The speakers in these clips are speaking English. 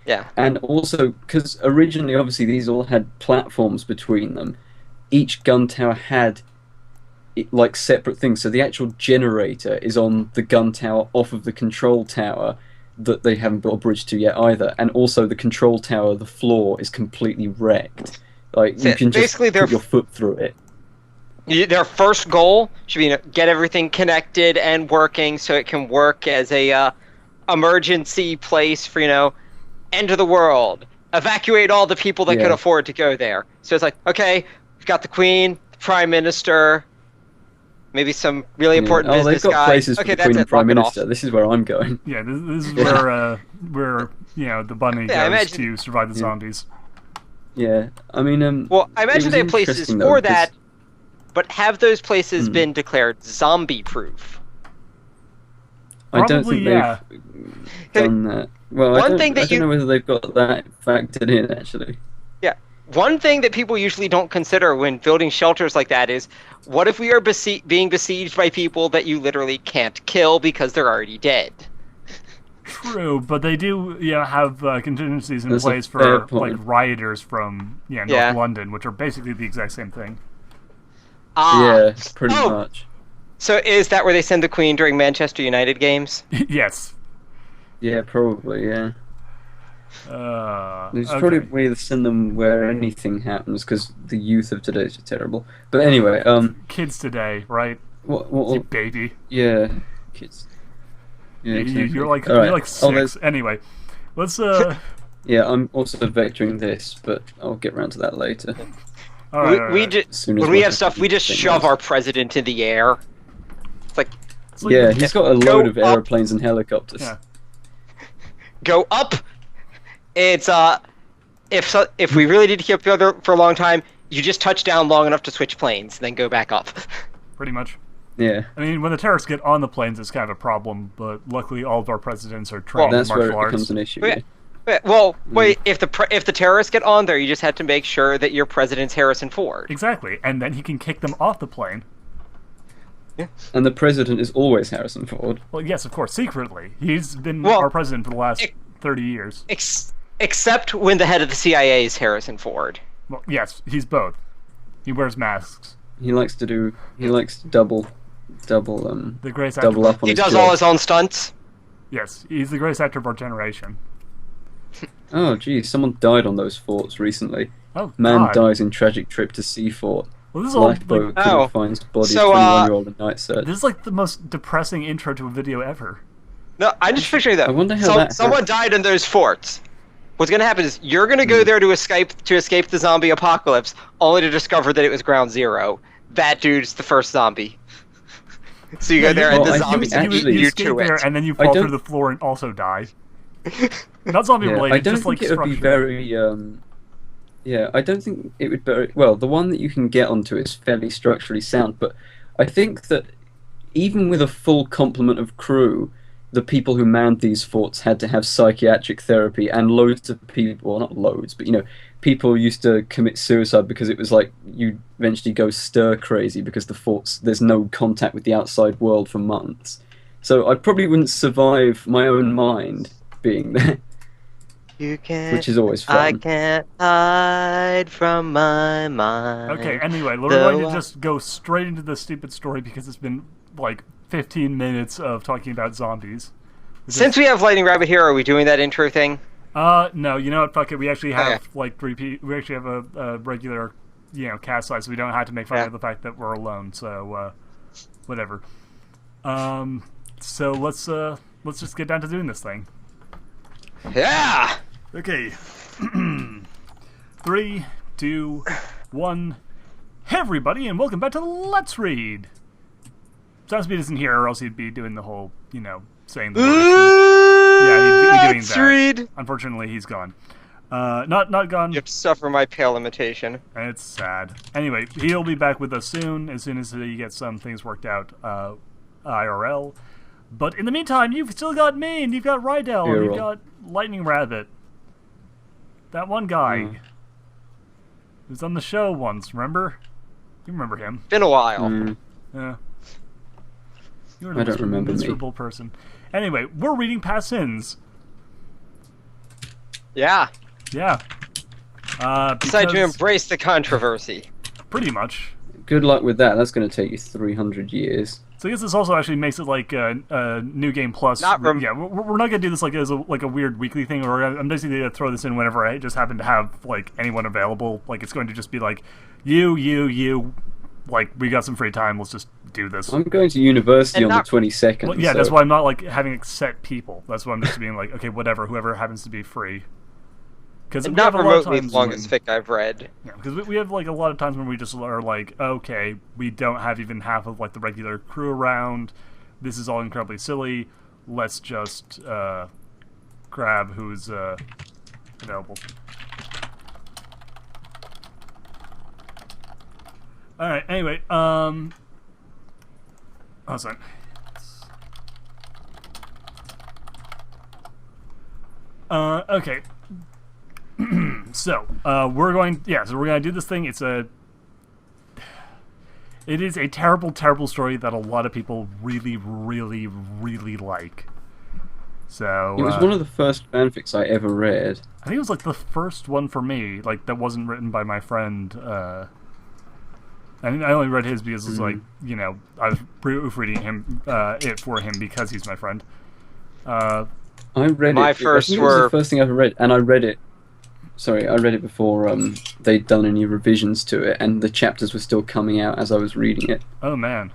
Yeah. And also, because originally, obviously, these all had platforms between them. Each gun tower had like separate things. So the actual generator is on the gun tower off of the control tower that they haven't built a bridge to yet either. And also the control tower, the floor is completely wrecked. Like So you can just basically, put your foot through it. their first goal should be get everything connected and working so it can work as a emergency place for end of the world. Evacuate all the people that could Yeah. afford to go there. So it's like, okay, we've got the Queen, the Prime Minister, maybe some really important Oh, they've business got guy. places for Okay, the that's Queen and it. Lock Prime it off. Minister. This is where I'm going. Yeah, this is Yeah. where the bunny Yeah, I goes imagine- to survive the Yeah. zombies. Yeah, I mean, Well, I it imagine was they have places interesting, for though, that, 'cause- but have those places been declared zombie-proof? I don't Probably, think yeah. they've done that. Well, One thing that I don't know whether they've got that factored in, actually. Yeah. One thing that people usually don't consider when building shelters like that is, what if we are being besieged by people that you literally can't kill because they're already dead? True, but they do have contingencies in That's a place fair for point. like rioters from North Yeah. London, which are basically the exact same thing. Yeah, pretty Oh. much. So is that where they send the Queen during Manchester United games? Yes. Yeah, probably, yeah. There's Okay. probably a way to send them where anything happens, because the youth of today is terrible. But anyway, Kids today, right? what You baby. yeah, kids. Yeah, exactly. You're like All right. you're like Oh, 6. Anyway, let's yeah, I'm also vectoring this, but I'll get around to that later. all right, all we right. just As soon as when we my have stuff, we just thing shove goes. our president in the air. It's like, It's like Yeah, he's got a Go load of up. aeroplanes and helicopters. Yeah. go up. It's if we really need to keep together for a long time, you just touch down long enough to switch planes, then go back up. pretty much. Yeah, I mean, when the terrorists get on the planes, it's kind of a problem. But luckily, all of our presidents are trained that's in where martial it arts. becomes an issue. Wait, Yeah. Well, wait. If the terrorists get on there, you just have to make sure that your president's Harrison Ford. Exactly, and then he can kick them off the plane. And the president is always Harrison Ford. Well, yes, of course, secretly. He's been Well, our president for the last it- 30 years. Except when the head of the CIA is Harrison Ford. Well, yes, he's both. He wears masks. He likes to double The greatest actor. double up on He his does job. all his own stunts. Yes, he's the greatest actor of our generation. Oh, geez, someone died on those forts recently. Oh, Man God. dies in tragic trip to sea fort. Well, this is all Lifeboat like, Oh. crew finds body So, of 21-year-old in night search. this is like the most depressing intro to a video ever. No, I'm just picturing that. I wonder how that someone happened. died in those forts. What's going to happen is you're going to go there to escape the zombie apocalypse, only to discover that it was Ground Zero. That dude's the first zombie. So you go there and well, the I zombies think eat actually- you you escape to there, it. and then you I fall don't- through the floor and also die. Not zombie Yeah, related, I don't just think like it would be structure. very. Yeah, I don't think it would be. Well, the one that you can get onto is fairly structurally sound, but I think that even with a full complement of crew, the people who manned these forts had to have psychiatric therapy, and loads of people, well, not loads, but people used to commit suicide because it was like you eventually go stir crazy because the forts, there's no contact with the outside world for months. So I probably wouldn't survive my own mind being there, You can't. which is always I fun. can't hide from my mind. Okay, anyway, we're Though going to just go straight into the stupid story because it's been like 15 minutes of talking about zombies. Since we have Lightning Rabbit here, are we doing that intro thing? No, you know what? Fuck it. We actually have Okay. like we actually have a regular, cast size, so we don't have to make fun Yeah. of the fact that we're alone. So, whatever. So let's just get down to doing this thing. Yeah. Okay. 3, 2, 1. Hey everybody, and welcome back to Let's Read. Soundspeed isn't here, or else he'd be doing the whole, saying the word. Yeah, he'd be doing Let's that. read. Unfortunately, he's gone. Not gone. You have to suffer my pale imitation. It's sad. Anyway, he'll be back with us soon as he gets some things worked out IRL. But in the meantime, you've still got me, and you've got Rydel, and you've got Lightning Rabbit. That one guy who's on the show once, remember? You remember him. Been a while. Mm. Yeah. You're I don't remember me. miserable person. Anyway, we're reading Past Sins. Yeah. Yeah. Decide to Because- embrace the controversy. Pretty much. Good luck with that. That's going to take you 300 years. So I guess this also actually makes it like a new game plus. Not rem- Yeah, we're not gonna do this like as a weird weekly thing, or I'm basically gonna throw this in whenever I just happen to have like anyone available. Like it's going to just be like you. Like we got some free time. Let's just do this. I'm going to university And on not- the 22nd. Well, yeah, so that's why I'm not like having set people. That's why I'm just being like, okay, whatever, whoever happens to be free. Because And we not have a lot of remotely times as long when- as fic I've read. Yeah, because we have like a lot of times when we just are like, okay, we don't have even half of like the regular crew around. This is all incredibly silly. Let's just grab who's available. All right. Anyway, oh, sorry. Okay. So, we're going to do this thing. It is a terrible, terrible story that a lot of people really, really, really like. So it was one of the first fanfics I ever read. I think it was like the first one for me, like that wasn't written by my friend. And I only read his because it's like, you know, I was proofreading him it for him because he's my friend. I read My it. first I think it was were- the first thing I ever read, and I read it. Sorry, I read it before they'd done any revisions to it, and the chapters were still coming out as I was reading it. Oh man.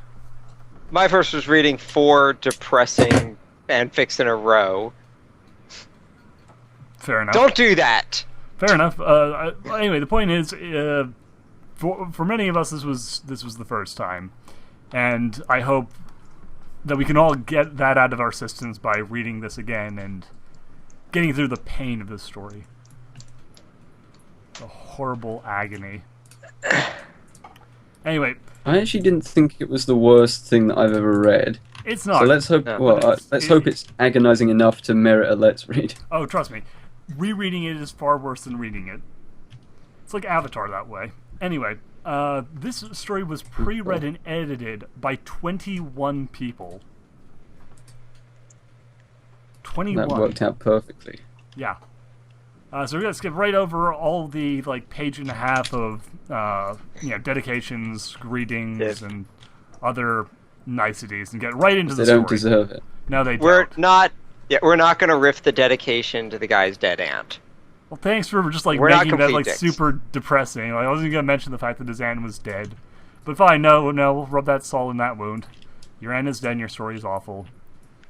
My first was reading 4 depressing fanfics in a row. Fair enough. Don't do that! Fair enough. Anyway, the point is, for many of us, this was the first time, and I hope that we can all get that out of our systems by reading this again and getting through the pain of this story, the horrible agony. Anyway, I actually didn't think it was the worst thing that I've ever read. it's not. So let's hope. No. Well, It's- let's hope it's agonizing enough to merit a let's read. Oh, trust me, rereading it is far worse than reading it. It's like Avatar that way. Anyway, this story was pre-read and edited by 21 people. 21. That worked out perfectly. Yeah. So we're gonna skip right over all the like page and a half of dedications, greetings, Yeah. and other niceties, and get right into the They don't story. deserve it. No, they We're don't. not gonna riff the dedication to the guy's dead aunt. Well, thanks for just like We're not making that complete like dicks. super depressing. Like, I wasn't gonna mention the fact that his aunt was dead, but fine. No, we'll rub that salt in that wound. Your aunt is dead. And your story is awful.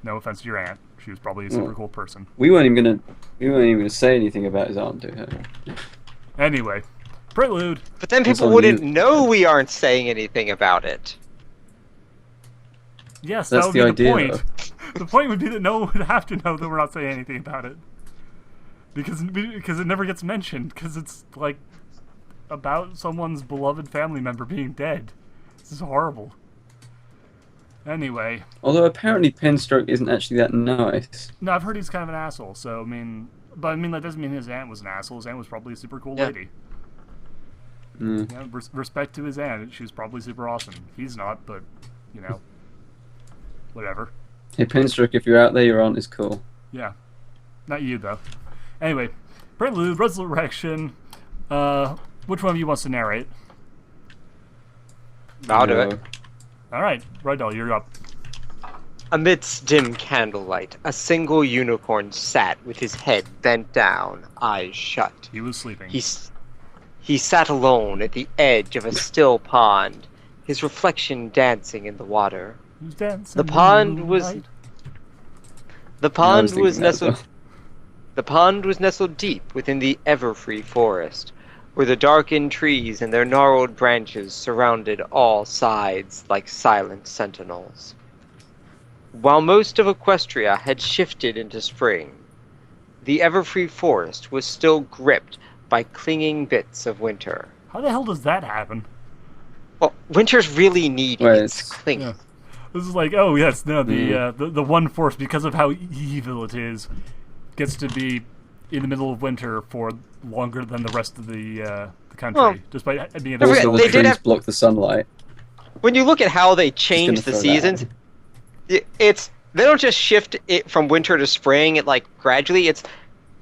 No offense to your aunt. She was probably a super cool person. We weren't even gonna say anything about his aunt to her. Anyway, Prelude. But then That's people on wouldn't you. know we aren't saying anything about it. Yes, That's that would the be the idea, point. The point would be that no one would have to know that we're not saying anything about it. Because it never gets mentioned, because it's, like, about someone's beloved family member being dead. This is horrible. Anyway. Although apparently Penstroke isn't actually that nice. No, I've heard he's kind of an asshole, so, I mean... But, I mean, that doesn't mean his aunt was an asshole. His aunt was probably a super cool Yeah. lady. Mm. Yeah, respect to his aunt. She was probably super awesome. He's not, but, you know... Whatever. Hey Penstroke, if you're out there, your aunt is cool. Yeah. Not you, though. Anyway, Prelude, Resurrection. Which one of you wants to narrate? I'll do it. Alright, Rydel, you're up. Amidst dim candlelight, a single unicorn sat with his head bent down, eyes shut. He was sleeping. He sat alone at the edge of a still pond, his reflection dancing in the water. Who's dancing The in pond was moonlight? the I pond was was thinking that as nestled well. the pond was nestled deep within the ever-free forest, where the darkened trees and their gnarled branches surrounded all sides like silent sentinels. While most of Equestria had shifted into spring, the everfree forest was still gripped by clinging bits of winter. How the hell does that happen? Well, winter's really needy. Well, It's it's- clinging. Yeah. This is like, oh yes, no, the one force, because of how evil it is, gets to be in the middle of winter for longer than the rest of the country, Well, despite being Don't forget, Also, they the did trees have- block the sunlight. When you look at how they change Just the gonna throw that seasons, out. they don't just shift it from winter to spring. It like gradually. It's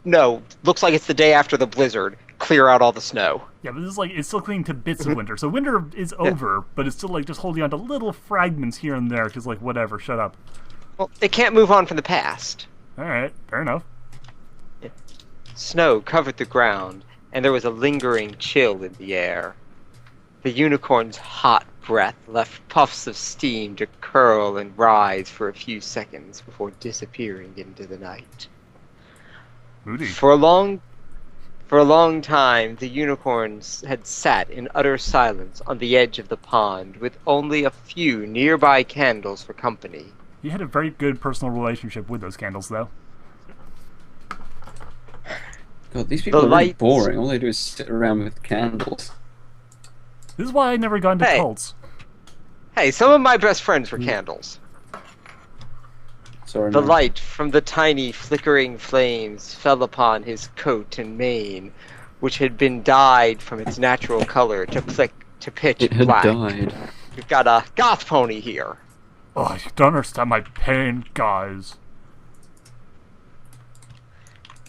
No, looks like it's the day after the blizzard. Clear out all the snow. Yeah, but this is like, it's still clinging to bits of winter. So winter is over, but it's still like just holding on to little fragments here and there, because like, whatever, shut up. Well, they can't move on from the past. Alright, fair enough. Snow covered the ground, and there was a lingering chill in the air. The unicorn's hot breath left puffs of steam to curl and rise for a few seconds before disappearing into the night. Moody. For a long time, the unicorns had sat in utter silence on the edge of the pond, with only a few nearby candles for company. He had a very good personal relationship with those candles, though. God, these people are really boring. All they do is sit around with candles. This is why I never got into cults. Hey, some of my best friends were candles. Sorry, the light from the tiny flickering flames fell upon his coat and mane, which had been dyed from its natural color to pitch black. It had died. We've got a goth pony here. Oh, you don't understand my pain, guys.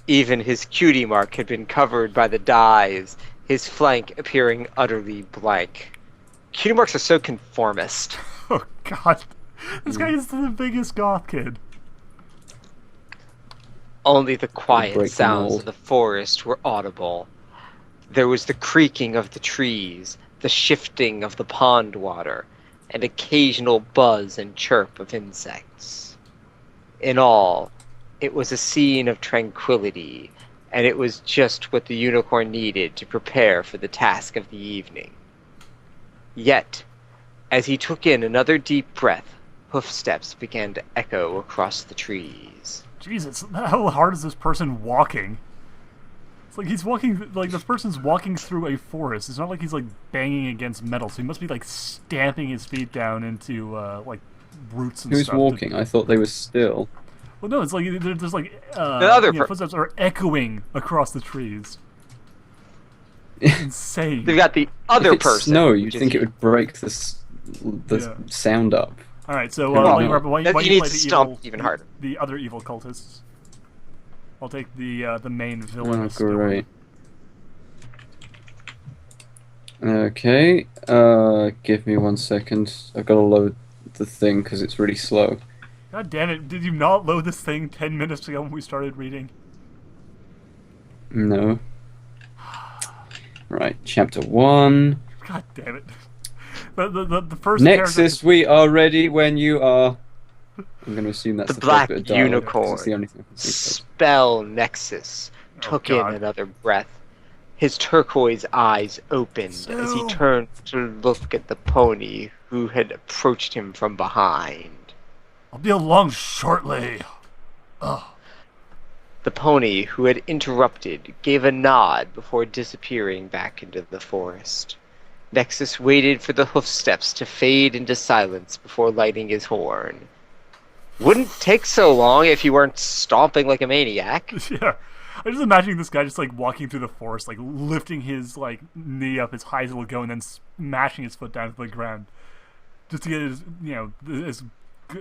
Even his cutie mark had been covered by the dyes, his flank appearing utterly blank. Cutie marks are so conformist. Oh, God. This guy is the biggest goth kid. Only the quiet sounds of the forest were audible. There was the creaking of the trees, the shifting of the pond water, and occasional buzz and chirp of insects. In all, it was a scene of tranquility, and it was just what the unicorn needed to prepare for the task of the evening. Yet, as he took in another deep breath, hoofsteps began to echo across the trees. Jesus, how hard is this person walking? It's like he's walking, like this person's walking through a forest. It's not like he's like banging against metal, so he must be like stamping his feet down into like roots and stuff. Who's walking? I thought they were still. Well, no, it's like there's like the other footsteps are echoing across the trees. Insane. They've got the other if it's person. snow, you'd think it would break the sound up. All right, so you why need play to stomp even harder. The other evil cultists. I'll take the main villain. Oh, great. Okay, give me 1 second. I've got to load the thing because it's really slow. God damn it, did you not load this thing 10 minutes ago when we started reading? No. Right, chapter 1. God damn it. The first Nexus, we are ready when you are. I'm going to assume that's the black bit of unicorn. It's the only thing I can see. Spell Nexus took in another breath. His turquoise eyes opened as he turned to look at the pony who had approached him from behind. I'll be along shortly. Ugh. The pony, who had interrupted, gave a nod before disappearing back into the forest. Nexus waited for the hoofsteps to fade into silence before lighting his horn. Wouldn't take so long if you weren't stomping like a maniac. Yeah. I'm just imagining this guy just like walking through the forest, like lifting his like knee up as high as it will go and then smashing his foot down to the ground. Just to get his, as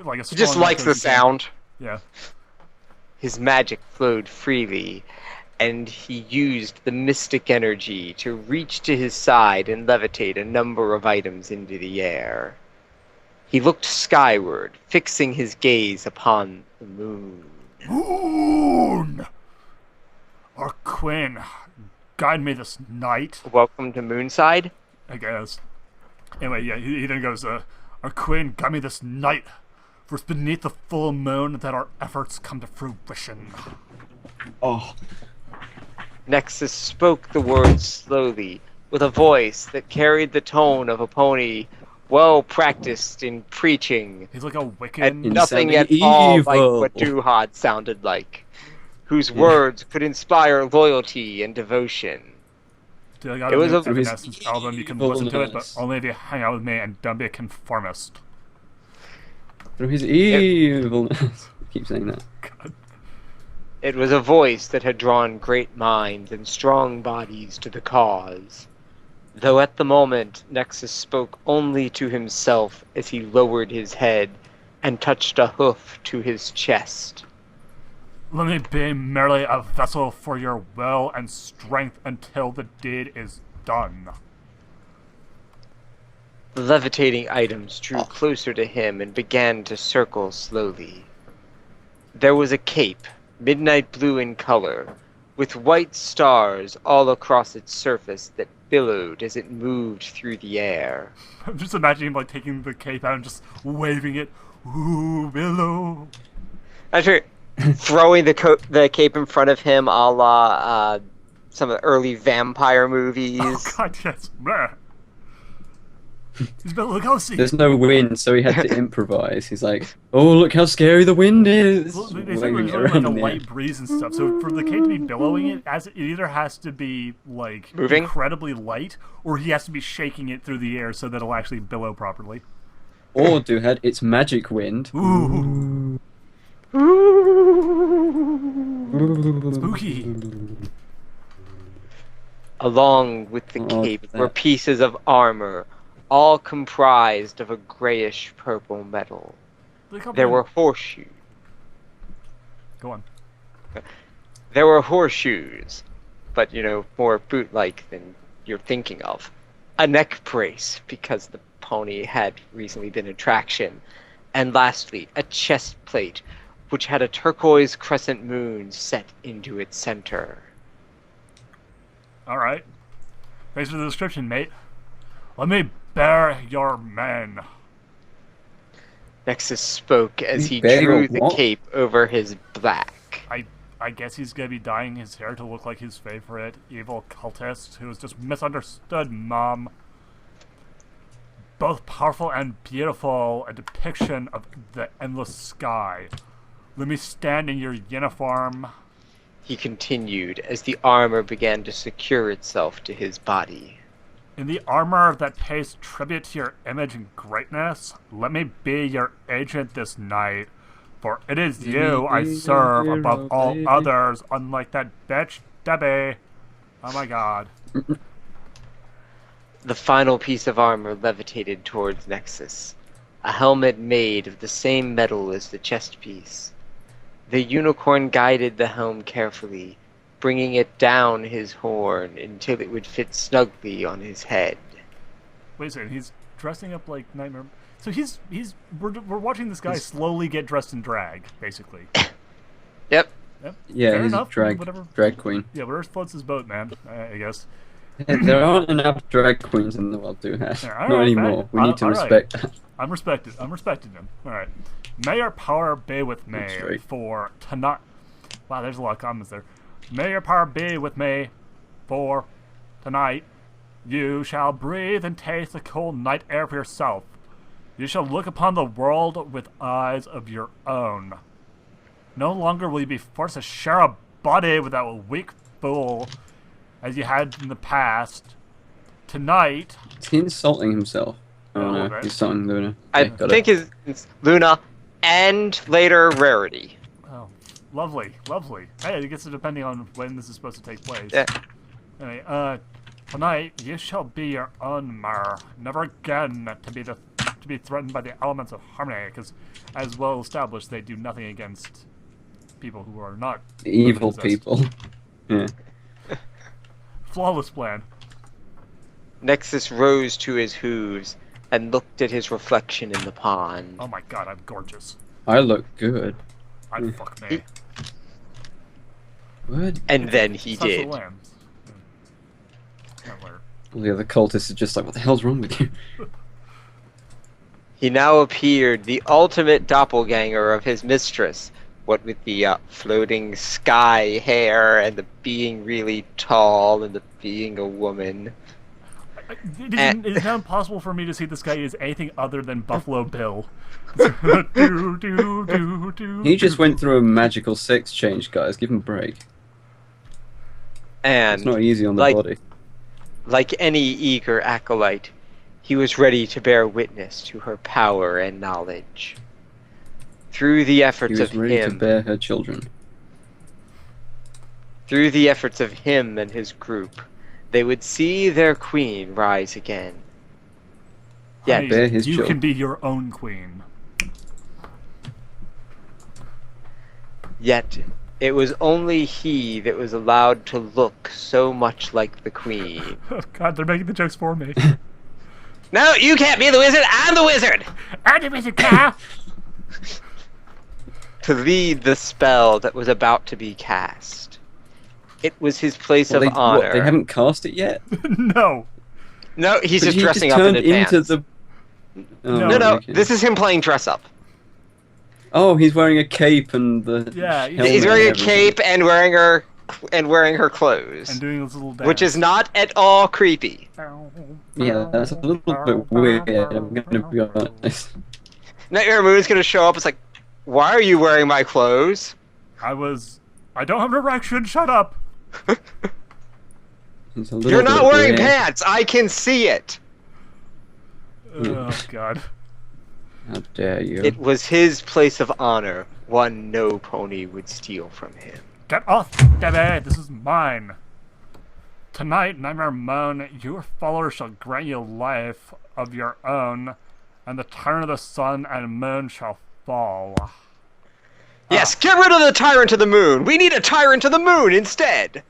like a strong... He just likes the sound. Yeah. His magic flowed freely, and he used the mystic energy to reach to his side and levitate a number of items into the air. He looked skyward, fixing his gaze upon the moon. Moon! Or Quinn, guide me this night. Welcome to Moonside? I guess. Anyway, yeah, he then goes, Our Quinn, guide me this night, for it's beneath the full moon that our efforts come to fruition. Oh. Nexus spoke the words slowly, with a voice that carried the tone of a pony well practiced in preaching. He's like a wicked... And nothing at all like what Duhad sounded like, whose words could inspire loyalty and devotion. Dude, it was a Evanescence album. You can listen to it, but only if you hang out with me and don't be a conformist. From his evilness. Keep saying that. God. It was a voice that had drawn great minds and strong bodies to the cause. Though at the moment, Nexus spoke only to himself as he lowered his head and touched a hoof to his chest. Let me be merely a vessel for your will and strength until the deed is done. The levitating items drew closer to him and began to circle slowly. There was a cape, midnight blue in color, with white stars all across its surface that billowed as it moved through the air. I'm just imagining him like taking the cape out and just waving it. Ooh, willow. After throwing the cape in front of him, a la some of the early vampire movies. Oh god, yes. Blah. He's Bela Lugosi. There's no wind, so he had to improvise. He's like, "Oh, look how scary the wind is!" Well, they said there's like a light breeze and stuff. So for the cape to be billowing it either has to be like moving incredibly light, or he has to be shaking it through the air so that it'll actually billow properly. Or Duhad, it's magic wind. Ooh. Spooky. Along with the cape were pieces of armor, all comprised of a grayish purple metal. There were horseshoes. Go on. There were horseshoes, but more boot-like than you're thinking of. A neck brace, because the pony had recently been an attraction. And lastly, a chest plate, which had a turquoise crescent moon set into its center. Alright. Thanks for the description, mate. Let me bear your men. Nexus spoke as he drew the cape over his back. I guess he's gonna be dyeing his hair to look like his favorite evil cultist who was just misunderstood, Mom. Both powerful and beautiful, a depiction of the endless sky. Let me stand in your uniform. He continued as the armor began to secure itself to his body. In the armor that pays tribute to your image and greatness, let me be your agent this night. For it is you I serve above all others, unlike that bitch, Debbie. Oh my god. The final piece of armor levitated towards Nexus, a helmet made of the same metal as the chest piece. The unicorn guided the helm carefully, bringing it down his horn until it would fit snugly on his head. Wait a second, he's dressing up like Nightmare... So we're watching this guy slowly get dressed in drag, basically. Yep. Yeah, Fair he's enough. a drag queen. Yeah, whatever floats his boat, man, I guess. There aren't enough drag queens in the world, Duhad. Not anymore. We need to respect that. I'm respecting him. Alright. May your power be with me for tonight. Wow, there's a lot of comments there. May your power be with me for tonight. You shall breathe and taste the cold night air for yourself. You shall look upon the world with eyes of your own. No longer will you be forced to share a body with that weak fool as you had in the past. Tonight... Is he insulting himself? Oh no, right. he's insulting Luna. I think it's Luna and later Rarity. Oh, lovely, lovely. Hey, I guess depending on when this is supposed to take place. Yeah. Anyway, tonight you shall be your own Mer. Never again to be threatened by the elements of harmony, because as well established, they do nothing against people who are not evil people. Yeah. Flawless plan. Nexus rose to his hooves and looked at his reflection in the pond. Oh my god, I'm gorgeous. I look good. Fuck me. What? And then he did. All the other cultists are just like, what the hell's wrong with you? He now appeared the ultimate doppelganger of his mistress, what with the floating sky hair and the being really tall and the being a woman. It is now impossible for me to see this guy as anything other than Buffalo Bill. He just went through a magical sex change, guys. Give him a break. And it's not easy on the body. Like any eager acolyte, he was ready to bear witness to her power and knowledge. Through the efforts of He was ready him, to bear her children. Through the efforts of him and his group, they would see their queen rise again. Honey, bear his you children. can be your own queen. Yet, It was only he that was allowed to look so much like the queen. Oh God, they're making the jokes for me. No, you can't be the wizard. I'm the wizard. I'm the wizard, car. To lead the spell that was about to be cast. It was his place of honor. What, they haven't cast it yet? No. No, he's But just he dressing just up in turned advance. into the... Oh, No, okay. this is him playing dress up. Oh, he's wearing a cape and the Yeah, helmet He's wearing and a everything. cape and wearing her clothes, And doing this little dance. which is not at all creepy. Yeah, that's a little bit weird, I'm gonna be honest. Nightmare Moon's gonna show up. It's like, why are you wearing my clothes? I don't have an erection, shut up. It's a little You're not bit wearing weird. pants. I can see it. Oh God. How dare you? It was his place of honor, one no pony would steal from him. Get off, Debbie! This is mine. Tonight, Nightmare Moon, your followers shall grant you life of your own, and the tyrant of the sun and moon shall fall. Yes, get rid of the tyrant of the moon. We need a tyrant of the moon instead.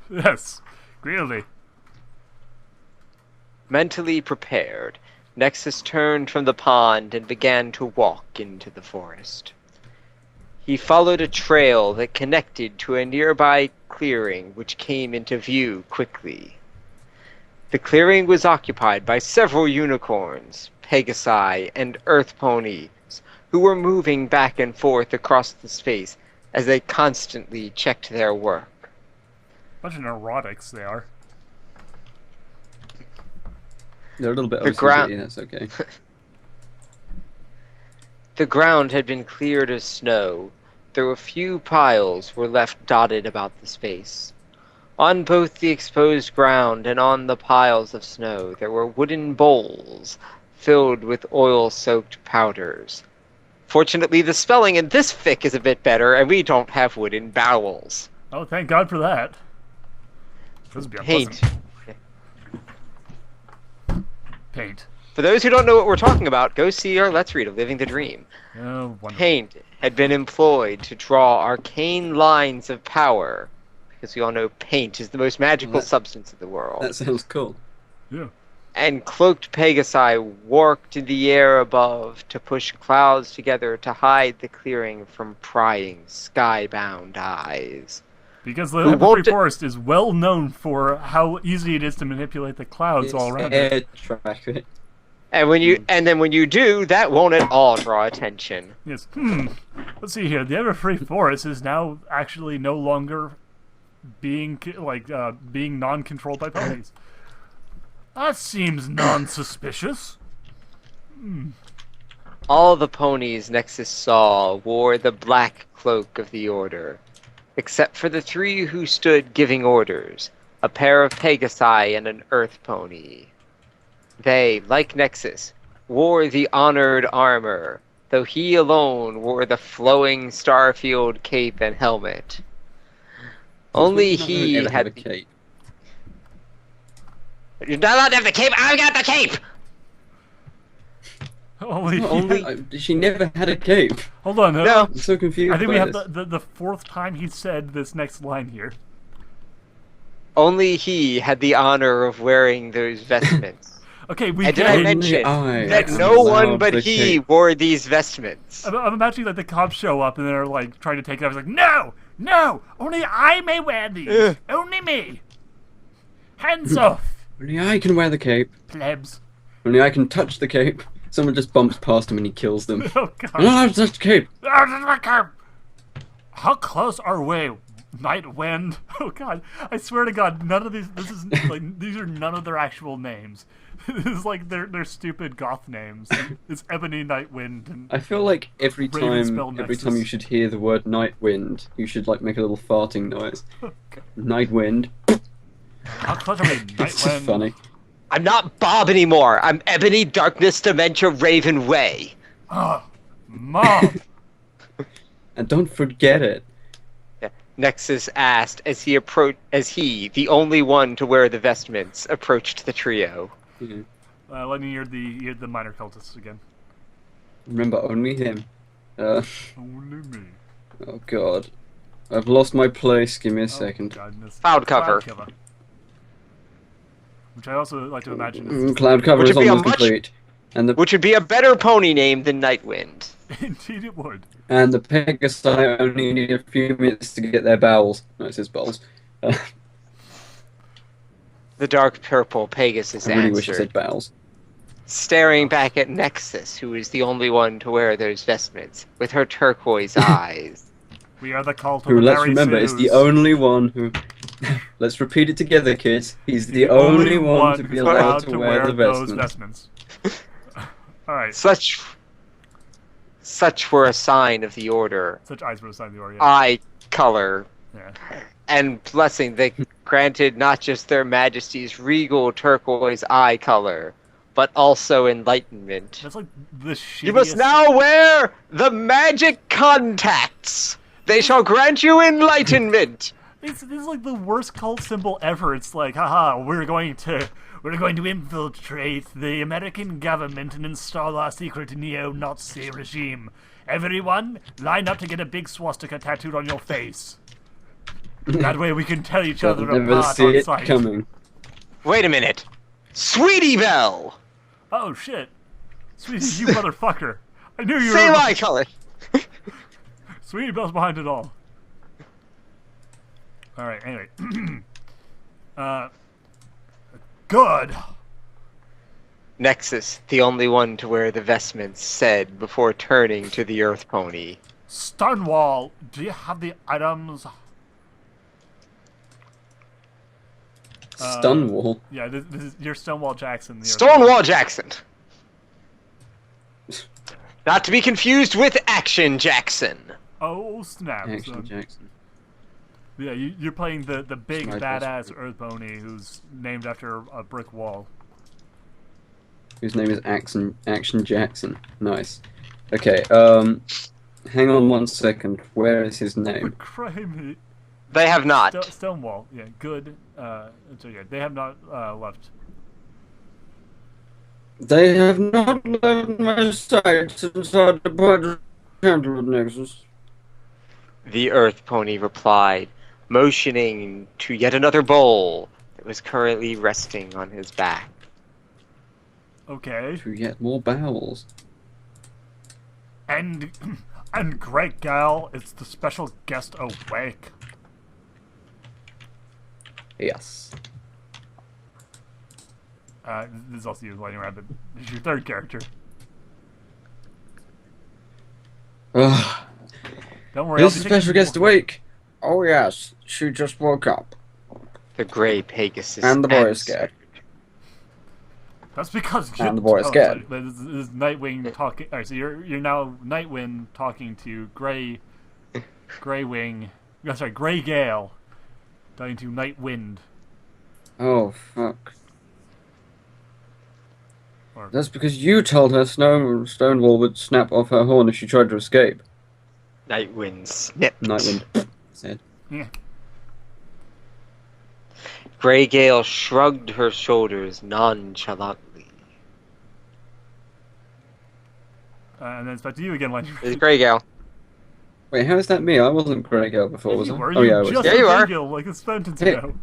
Yes, really. Mentally prepared, Nexus turned from the pond and began to walk into the forest. He followed a trail that connected to a nearby clearing which came into view quickly. The clearing was occupied by several unicorns, pegasi, and earth ponies who were moving back and forth across the space as they constantly checked their work. Bunch of neurotics they are. They're a little bit The OCD, ground- that's okay. The ground had been cleared of snow, though a few piles were left dotted about the space. On both the exposed ground and on the piles of snow there were wooden bowls filled with oil-soaked powders. Fortunately, the spelling in this fic is a bit better, and we don't have wooden bowels. Oh, thank God for that. This would be Paint. unpleasant. Paint. For those who don't know what we're talking about, go see our Let's Read of Living the Dream. Oh, wonderful. Paint had been employed to draw arcane lines of power, because we all know paint is the most magical substance in the world. That sounds cool. Yeah. And cloaked Pegasi walked in the air above to push clouds together to hide the clearing from prying, skybound eyes. Because the Who Everfree won't- Forest is well known for how easy it is to manipulate the clouds all around it. Air traffic. And then when you do, that won't at all draw attention. Yes. Let's see here. The Everfree Forest is now actually no longer being being non-controlled by ponies. That seems non-suspicious. All the ponies Nexus saw wore the black cloak of the Order, except for the three who stood giving orders, a pair of Pegasi and an Earth pony. They, like Nexus, wore the honored armor, though he alone wore the flowing Starfield cape and helmet. Only he Ever had... a cape. You're not allowed to have the cape! I've got the cape! She never had a cape. Hold on. No. I'm so confused. I think we by have this. the fourth time he said this next line here. Only he had the honor of wearing those vestments. Okay, we And did get I it. mention I that am no one allowed but the he cape. wore these vestments? I'm imagining like the cops show up and they're like trying to take it off. He's like, no, no, only I may wear these. Only me. Hands off, Only I can wear the cape. plebs. Only I can touch the cape. Someone just bumps past him and he kills them. Oh I'm not God. allowed to touch the cape. Ah, this is my car. How close are we, Night Wind? Oh God, I swear to God, none of these. This is like these are none of their actual names. This is like their stupid goth names. It's Ebony Night Wind and I feel like every Ravenspell time Nexus. you should hear the word night wind, you should like make a little farting noise. Night wind. how close are we, It's Night just Wind? funny. I'm not Bob anymore. I'm Ebony Darkness Dementia Raven Way. Oh, Mom. And don't forget it. Nexus asked as he, the only one to wear the vestments, approached the trio. Yeah. Let me hear the minor cultists again. Remember, only him. Only me. Oh god. I've lost my place. Give me a second. Goodness. Cloud cover. Which I also like to imagine is Cloud cover Which is would be a almost much- complete. And the Which would be a better pony name than Nightwind. Indeed it would. and the Pegasi only need a few minutes to get their bowels. No, it says bowels. The dark purple Pegasus I really wish it answered, said bowels. staring back at Nexus, who is the only one to wear those vestments, with her turquoise eyes. We are the cult of Who, the let's Mary remember, is the Sues. only one who... Let's repeat it together, kids. He's the only one to be who's allowed to wear the those vestments. Alright. Such were a sign of the order. Such eyes were a sign of the order. Eye color. Yeah. And blessing they granted not just their majesty's regal turquoise eye color, but also enlightenment. That's like the shittiest... You must now wear the magic contacts. They shall grant you enlightenment. This is like the worst cult symbol ever. It's like, haha, we're going to infiltrate the American government and install our secret neo-Nazi regime. Everyone, line up to get a big swastika tattooed on your face. That way we can tell each other They'll never apart see on it sight. coming. Wait a minute. Sweetie Belle. Oh shit. Sweetie, you motherfucker. I knew you Same were... eye color. Sweetie Belle's behind it all. Alright, anyway. Good. Nexus, the only one to wear the vestments, said before turning to the Earth Pony. Stonewall, do you have the items? Stonewall. Yeah, this is your Stonewall Jackson. The Stonewall Jackson. Not to be confused with Action Jackson. Oh snap! Action son. Jackson. Yeah, you're playing the big Sniper badass Sniper. Earth Pony who's named after a brick wall. Whose name is Action Jackson. Nice. Okay, hang on 1 second. Where is his name? Crimey. They have not. Stonewall. Yeah, good. So yeah, they have not left. They have not left my sight since I departed with Nexus. The Earth Pony replied, motioning to yet another bowl that was currently resting on his back. Okay. To get more bowels. And great gal, it's the special guest awake. Yes. This is also you, Lightingrabbit. This is your third character. Ugh. Don't worry, I'll Is be the taking special guest more- awake? Oh yes, she just woke up. The Gray Pegasus And the boy is answered. scared. That's because And the boy is scared. So this is Nightwing talking. Alright, so you're now Nightwind talking to Gray Gale, talking to Nightwind. Oh fuck. Or, That's because you told her Stonewall would snap off her horn if she tried to escape. Nightwind snipped. Nightwind said. yeah. Grey Gale shrugged her shoulders nonchalantly. And then it's back to you again, Lightingrabbit. It's Grey Gale. Wait, how is that me? I wasn't Grey Girl before, was you I? were. Oh You yeah, I was. just Yeah, you said are. Grey Gale, like a sentence Hey. ago.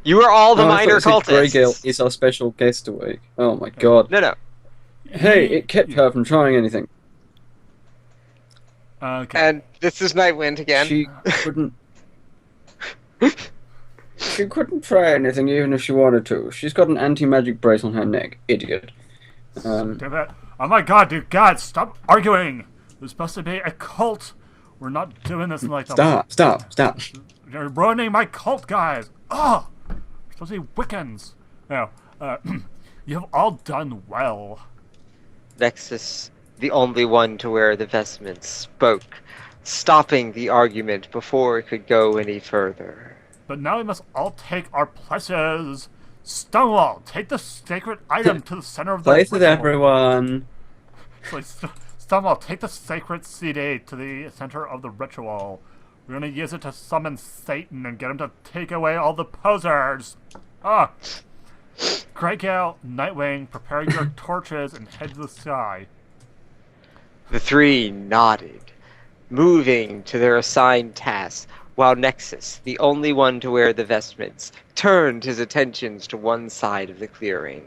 You were all the Oh, I minor thought it said Grey Gale cultists. is our special guest awake. Oh my god. No, no. Hey, it kept her from trying anything. Okay. And this is Nightwind again. She couldn't. She couldn't try anything even if she wanted to. She's got an anti-magic brace on her neck. Idiot. Damn it. Oh my god, dude, God, stop arguing! There's supposed to be a cult. We're not doing this in like the... Stop. You're ruining my cult, guys! Oh! We're supposed to be Wiccans. Now, you have all done well. Nexus, the only one to wear the vestments, spoke, stopping the argument before it could go any further. But now we must all take our places. Stonewall, take the sacred item to the center of the Place with ritual. everyone. Like, Stonewall, take the sacred CD to the center of the ritual. We're gonna use it to summon Satan and get him to take away all the posers. Ah! Grey Gale, Nightwing, prepare your torches and head to the sky. The three nodded, moving to their assigned tasks, while Nexus, the only one to wear the vestments, turned his attentions to one side of the clearing.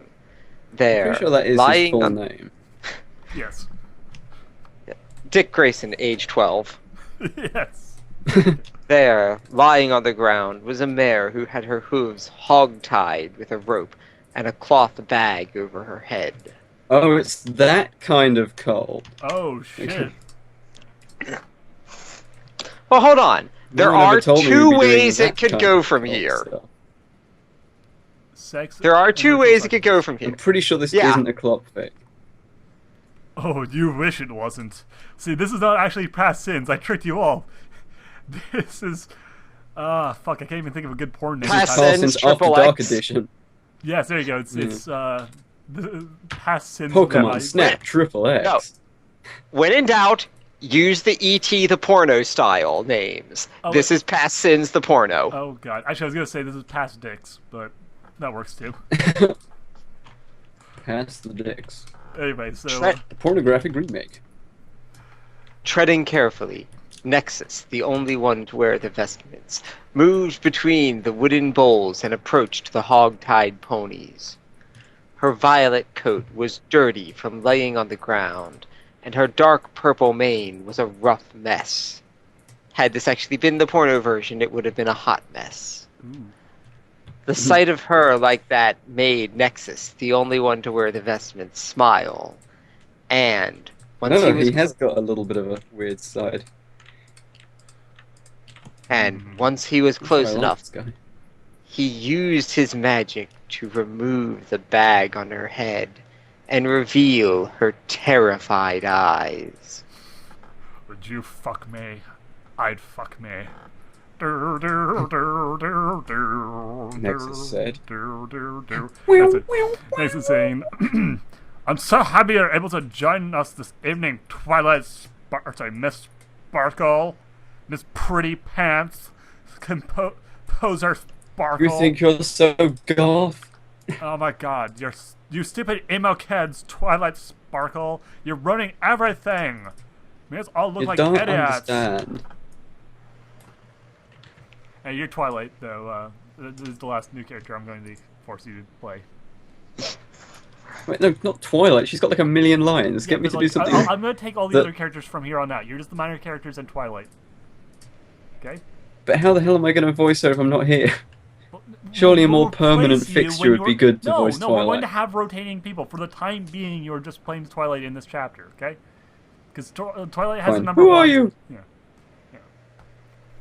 There, Pretty sure that is his lying full on name. Yes. Dick Grayson, age 12. Yes. There, lying on the ground, was a mare who had her hooves hog-tied with a rope and a cloth bag over her head. Oh, it's that kind of cold. Oh shit. Well, hold on. There No one ever are told me two we'd be doing ways it that could kind go of from cold here. stuff. Sex. There are and two ritual ways it sex. could go from here. I'm pretty sure this Yeah. isn't a clock fix. Oh, you wish it wasn't. See, this is not actually past sins. I tricked you all. This is. Fuck, I can't even think of a good porn name. Past Carl Sins since After Triple Dark X. Edition. Yes, there you go. It's the past sins. Pokemon that Snap Triple X. No. When in doubt, use the E.T. the porno style names. Oh, This is Past Sins the porno. Oh god. Actually, I was gonna say this is past dicks, but that works too. Past the dicks. Anyway, so Tre- A pornographic remake. Treading carefully, Nexus, the only one to wear the vestments, moved between the wooden bowls and approached the hog-tied ponies. Her violet coat was dirty from laying on the ground, and her dark purple mane was a rough mess. Had this actually been the porno version, it would have been a hot mess. ooh. The sight of her like that made Nexus, the only one to wear the vestments, smile. And once No, he was he has got a little bit of a weird side. once he was close I like enough, this guy. he used his magic to remove the bag on her head and reveal her terrified eyes. Would you fuck me? I'd fuck me. Nexus said. That's it. Nexus saying, I'm so happy you're able to join us this evening, Miss Sparkle, Miss Pretty Pants, Composer Sparkle. You think you're so goth? Oh my god, you stupid emo kids, Twilight Sparkle. You're ruining everything. You guys all look You like don't idiots. understand. Hey, you're Twilight, though. This is the last new character I'm going to force you to play. Wait, no, not Twilight. She's got like a million lines. Yeah, Get me but, to like, do something. I'm going to take all the that- other characters from here on out. You're just the minor characters in Twilight. Okay? But how the hell am I going to voice her if I'm not here? Well, Surely a we'll more permanent replace you fixture when would be you're- good to voice No, we're going Twilight. to have rotating people. For the time being, you're just playing Twilight in this chapter, okay? Because Twilight has a Fine. number Who of are lines. you? Yeah.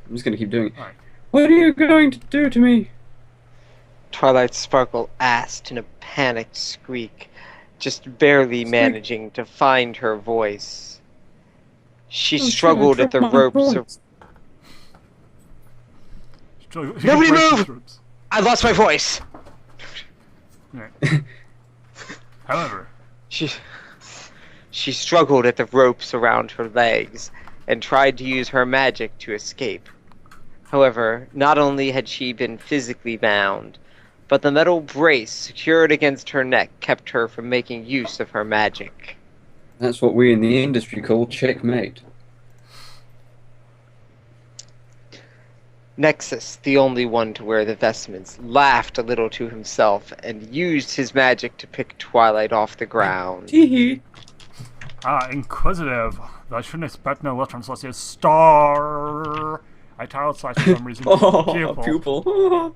I'm just going to keep doing it. Alright. What are you going to do to me? Twilight Sparkle asked in a panicked squeak, just barely managing to find her voice. She I'm struggled trying at to the trap my ropes. voice. Nobody move! I lost my voice! Right. However, She struggled at the ropes around her legs and tried to use her magic to escape. However, not only had she been physically bound, but the metal brace secured against her neck kept her from making use of her magic. That's what we in the industry call checkmate. Nexus, the only one to wear the vestments, laughed a little to himself and used his magic to pick Twilight off the ground. Hee Inquisitive. I shouldn't expect no less unless you star. I italicized for some reason. Oh, pupil.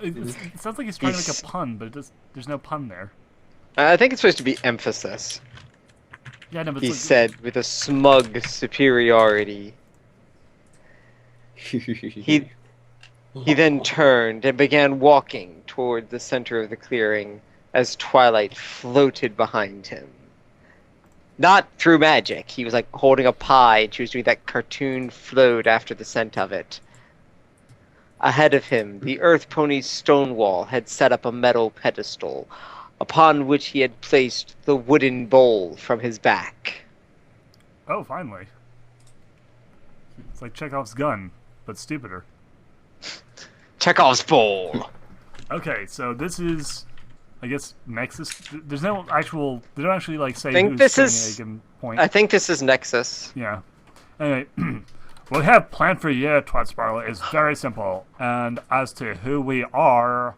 It sounds like he's trying to make a pun, but there's no pun there. I think it's supposed to be emphasis, Yeah, no, but he it's like, said with a smug superiority. He then turned and began walking toward the center of the clearing as Twilight floated behind him. Not through magic. He was like holding a pie and she was doing that cartoon float after the scent of it. Ahead of him, the Earth Pony's Stonewall had set up a metal pedestal, upon which he had placed the wooden bowl from his back. oh, finally. It's like Chekhov's gun, but stupider. Chekhov's bowl. Okay, so this is, I guess, Nexus. There's no actual. They don't actually like say think who's this sitting is- at a given point. I think this is Nexus. Yeah. Anyway, what we have planned for you, Twat Sparrow, is very simple. And as to who we are...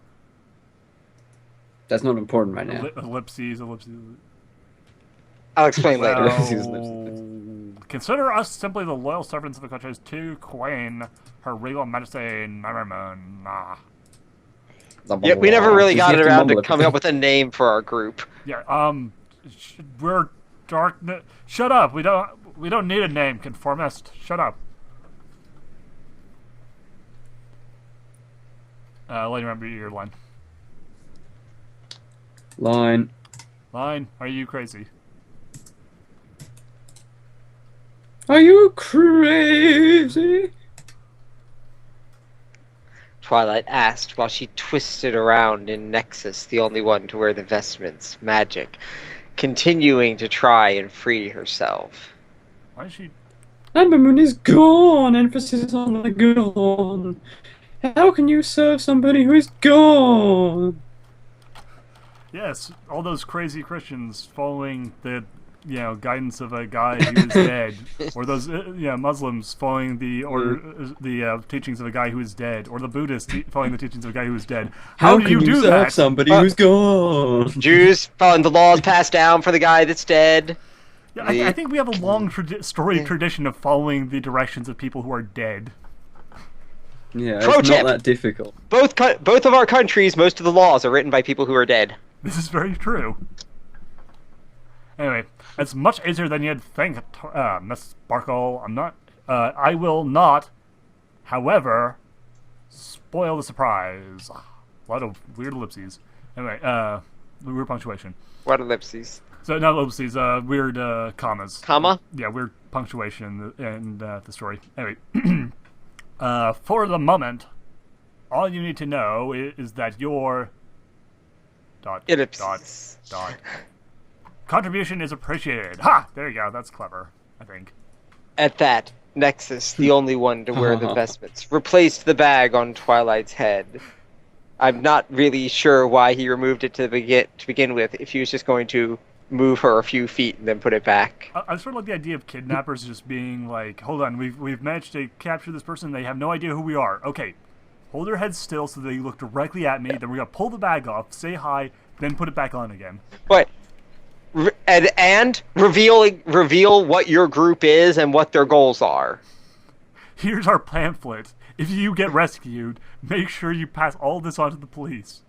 That's not important right now. Ellipses. I'll explain Well, later. consider us simply the loyal servants of the country's to Queen, Her Regal Majesty Merriman. Yeah, we never really Just got you have to around to mumble coming up with a name for our group. Yeah, we're darkness. Shut up. We don't need a name, conformist. Shut up. Let me remember your line. Line. Are you crazy? Are you crazy? Twilight asked while she twisted around in Nexus, the only one to wear the vestments, magic, continuing to try and free herself. Why is she... Amber Moon is gone! Emphasis on the gone. How can you serve somebody who is gone? Yes, all those crazy Christians following the, guidance of a guy who is dead, or those, Muslims following the teachings of a guy who is dead, or the Buddhists following the teachings of a guy who is dead. How do you do serve that? Somebody who's gone. Jews following the laws passed down for the guy that's dead. Yeah, I think we have a long storied tradition of following the directions of people who are dead. Yeah, Pro it's tip. not that difficult. Both of our countries, most of the laws are written by people who are dead. This is very true. Anyway, it's much easier than you'd think, Miss Sparkle. I will not, however, spoil the surprise. A lot of weird ellipses. Anyway, weird punctuation. What ellipses? So, not ellipses, weird commas. Comma? Yeah, weird punctuation in the story. Anyway, for the moment, all you need to know is that your... Ellipses. Contribution is appreciated. Ha! There you go. That's clever, I think. At that, Nexus, the only one to wear the vestments, replaced the bag on Twilight's head. I'm not really sure why he removed it to begin with, if he was just going to move her a few feet and then put it back. I sort of like the idea of kidnappers just being like, hold on, we've managed to capture this person, they have no idea who we are. Okay, hold their heads still so they look directly at me, then we're going to pull the bag off, say hi, then put it back on again. What? And reveal what your group is and what their goals are. Here's our pamphlet. If you get rescued, make sure you pass all this on to the police.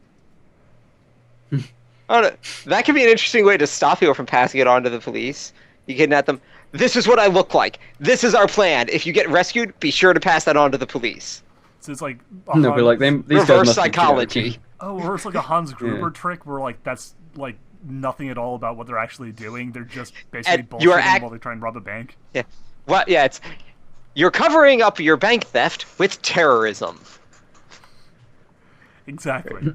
That could be an interesting way to stop people from passing it on to the police. You kidnap them. This is what I look like. This is our plan. If you get rescued, be sure to pass that on to the police. So it's like... No, but like, these guys reverse must be psychology. joking. Oh, or it's like a Hans Gruber trick where, like, that's, like, nothing at all about what they're actually doing. They're just basically bullshitting while they try and rob a bank. Yeah. Well, yeah, it's... You're covering up your bank theft with terrorism. Exactly.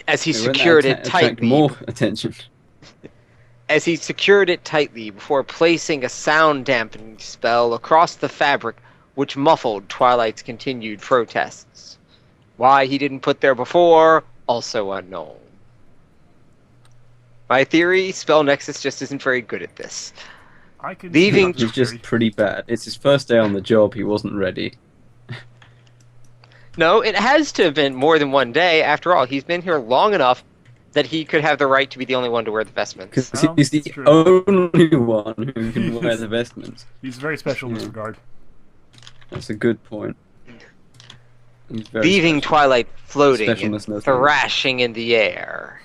As he secured it tightly. More attention. As he secured it tightly before placing a sound dampening spell across the fabric which muffled Twilight's continued protests. Why he didn't put there before, also unknown. My theory, Spell Nexus just isn't very good at this. He's just pretty bad. It's his first day on the job, he wasn't ready. No, it has to have been more than one day. After all, he's been here long enough that he could have the right to be the only one to wear the vestments. Because he's the only one who can wear the vestments. He's very special in this regard. That's a good point. Leaving Twilight floating and thrashing in the air.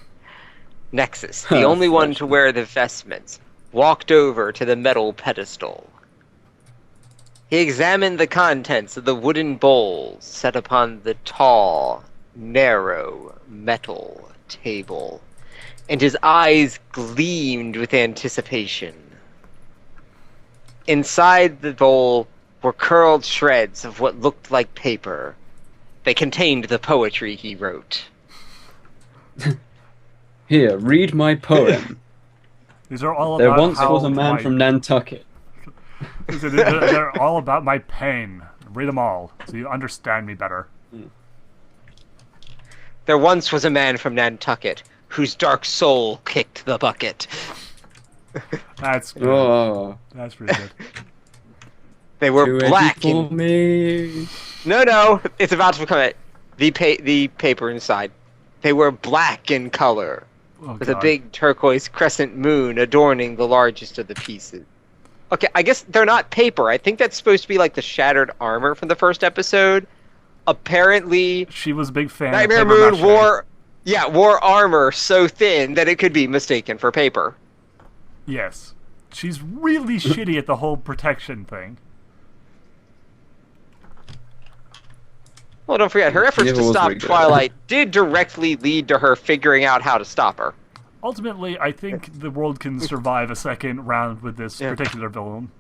Nexus, the only one to wear the vestments, walked over to the metal pedestal. He examined the contents of the wooden bowl set upon the tall, narrow metal table, and his eyes gleamed with anticipation. Inside the bowl were curled shreds of what looked like paper. They contained the poetry he wrote. Here, read my poem. These are all there about once was a man from Nantucket. They're all about my pain. Read them all, so you understand me better. There once was a man from Nantucket, whose dark soul kicked the bucket. That's good. Oh, That's pretty good. They were too black. edgy for me. No, it's about to become it. The paper inside. They were black in color, Oh, with a God. big turquoise crescent moon adorning the largest of the pieces. Okay, I guess they're not paper. I think that's supposed to be like the shattered armor from the first episode. Apparently, She was a big fan Nightmare of paper Moon mache. wore armor so thin that it could be mistaken for paper. Yes. She's really shitty at the whole protection thing. Well, don't forget, her efforts Never to was stop very good. Twilight did directly lead to her figuring out how to stop her. Ultimately, I think the world can survive a second round with this Yeah. particular villain.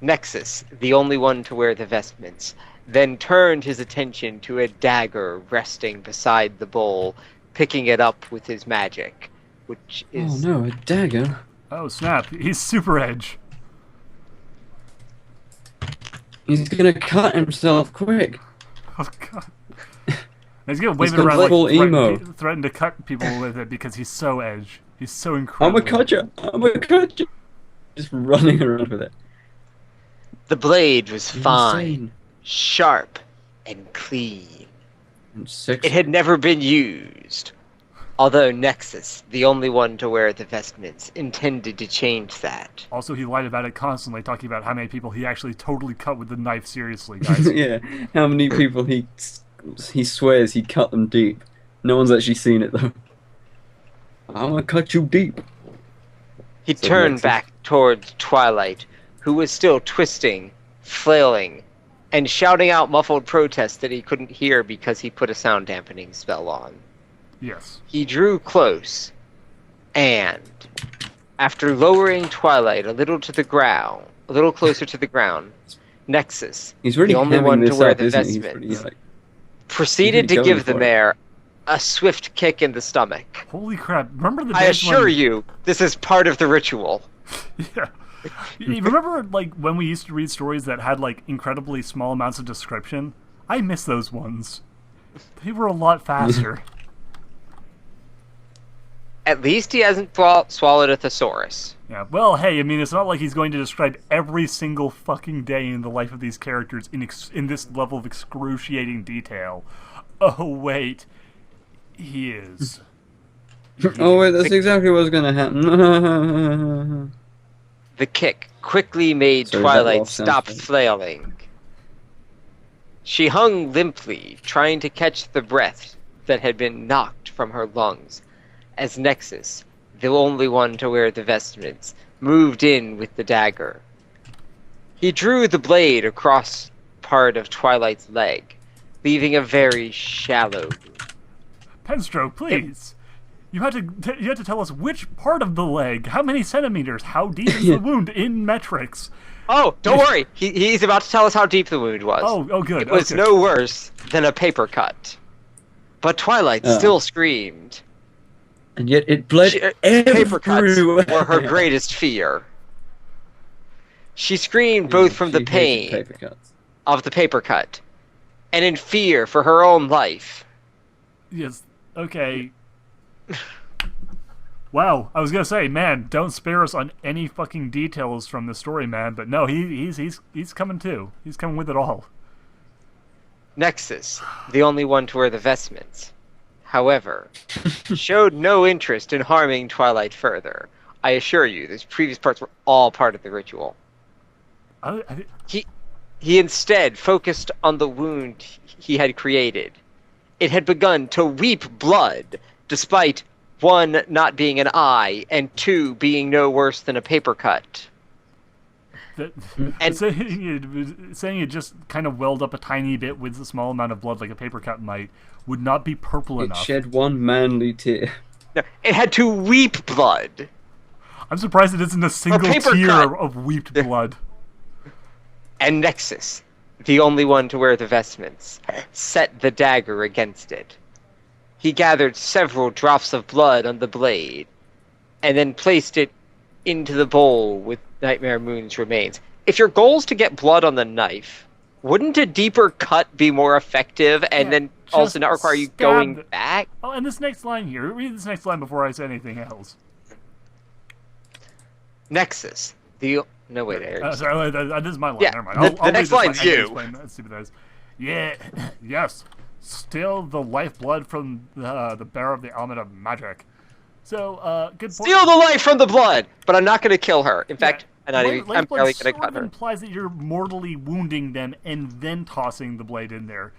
Nexus, the only one to wear the vestments, then turned his attention to a dagger resting beside the bowl, picking it up with his magic, which Oh is... no, a dagger. Oh, snap. He's super edge. He's gonna cut himself quick. Oh, God. He's gonna wave He's it around gone like full emo. threaten to cut people with it because he's so edge. He's so I'm incredible. a catcher. I'm a catcher. Just running around with it. The blade was fine, Insane. sharp, and clean. And sexy. It had never been used. Although Nexus, the only one to wear the vestments, intended to change that. Also, he lied about it constantly, talking about how many people he actually totally cut with the knife seriously, guys. Yeah, how many people he swears he cut them deep. No one's actually seen it though. I'm gonna cut you deep. He So turned Nexus- back towards Twilight, who was still twisting, flailing, and shouting out muffled protests that he couldn't hear because he put a sound dampening spell on. Yes. He drew close, and after lowering Twilight a little closer to the ground, Nexus, He's really the only hamming one to this wear up, the isn't he? He's vestments, pretty, like, proceeded really to give going the for it. mare a swift kick in the stomach. Holy crap. Remember the I days assure when... you, this is part of the ritual. Yeah. You remember, like, when we used to read stories that had, like, incredibly small amounts of description? I miss those ones. They were a lot faster. At least he hasn't swallowed a thesaurus. Yeah, well, hey, I mean, it's not like he's going to describe every single fucking day in the life of these characters in this level of excruciating detail. Oh, wait. He is. Oh wait, that's exactly what's gonna happen. The kick quickly made Sorry, that Twilight laugh sounds stop funny. flailing. She hung limply, trying to catch the breath that had been knocked from her lungs, as Nexus, the only one to wear the vestments, moved in with the dagger. He drew the blade across part of Twilight's leg, leaving a very shallow wound. Penstroke, please. You had to tell us which part of the leg, how many centimeters, how deep is the wound in metrics. Oh, don't worry. He's about to tell us how deep the wound was. Oh, good. It was okay. no worse than a paper cut. But Twilight still screamed. And yet it bled Paper cuts everywhere. were her greatest fear. She screamed both from the She hated pain paper cuts. of the paper cut and in fear for her own life. Yes. Okay. Wow. I was gonna say, man, don't spare us on any fucking details from the story, man. But no, he's coming too. He's coming with it all. Nexus, the only one to wear the vestments, however, showed no interest in harming Twilight further. I assure you, these previous parts were all part of the ritual. He instead focused on the wound he had created. It had begun to weep blood, despite 1, not being an eye, and 2, being no worse than a paper cut. And saying it just kind of welled up a tiny bit with a small amount of blood like a paper cut might would not be purple It enough. shed one manly tear. no, it had to weep blood. I'm surprised it isn't a single paper tear cut. of weeped blood. And Nexus, the only one to wear the vestments, set the dagger against it. He gathered several drops of blood on the blade, and then placed it into the bowl with Nightmare Moon's remains. If your goal is to get blood on the knife, wouldn't a deeper cut be more effective and then also not require you going back? Oh, and this next line here. Read this next line before I say anything else. Nexus. No, wait, there. Sorry, this is my line. Yeah, Never mind. the next line's you. Explain that stupid. Yeah, yes. Steal the lifeblood from the bearer of the element of magic. So, good point. Steal the life from the blood, but I'm not going to kill her. In fact, I'm barely Lifeblood going to sort cut of her. implies that you're mortally wounding them and then tossing the blade in there.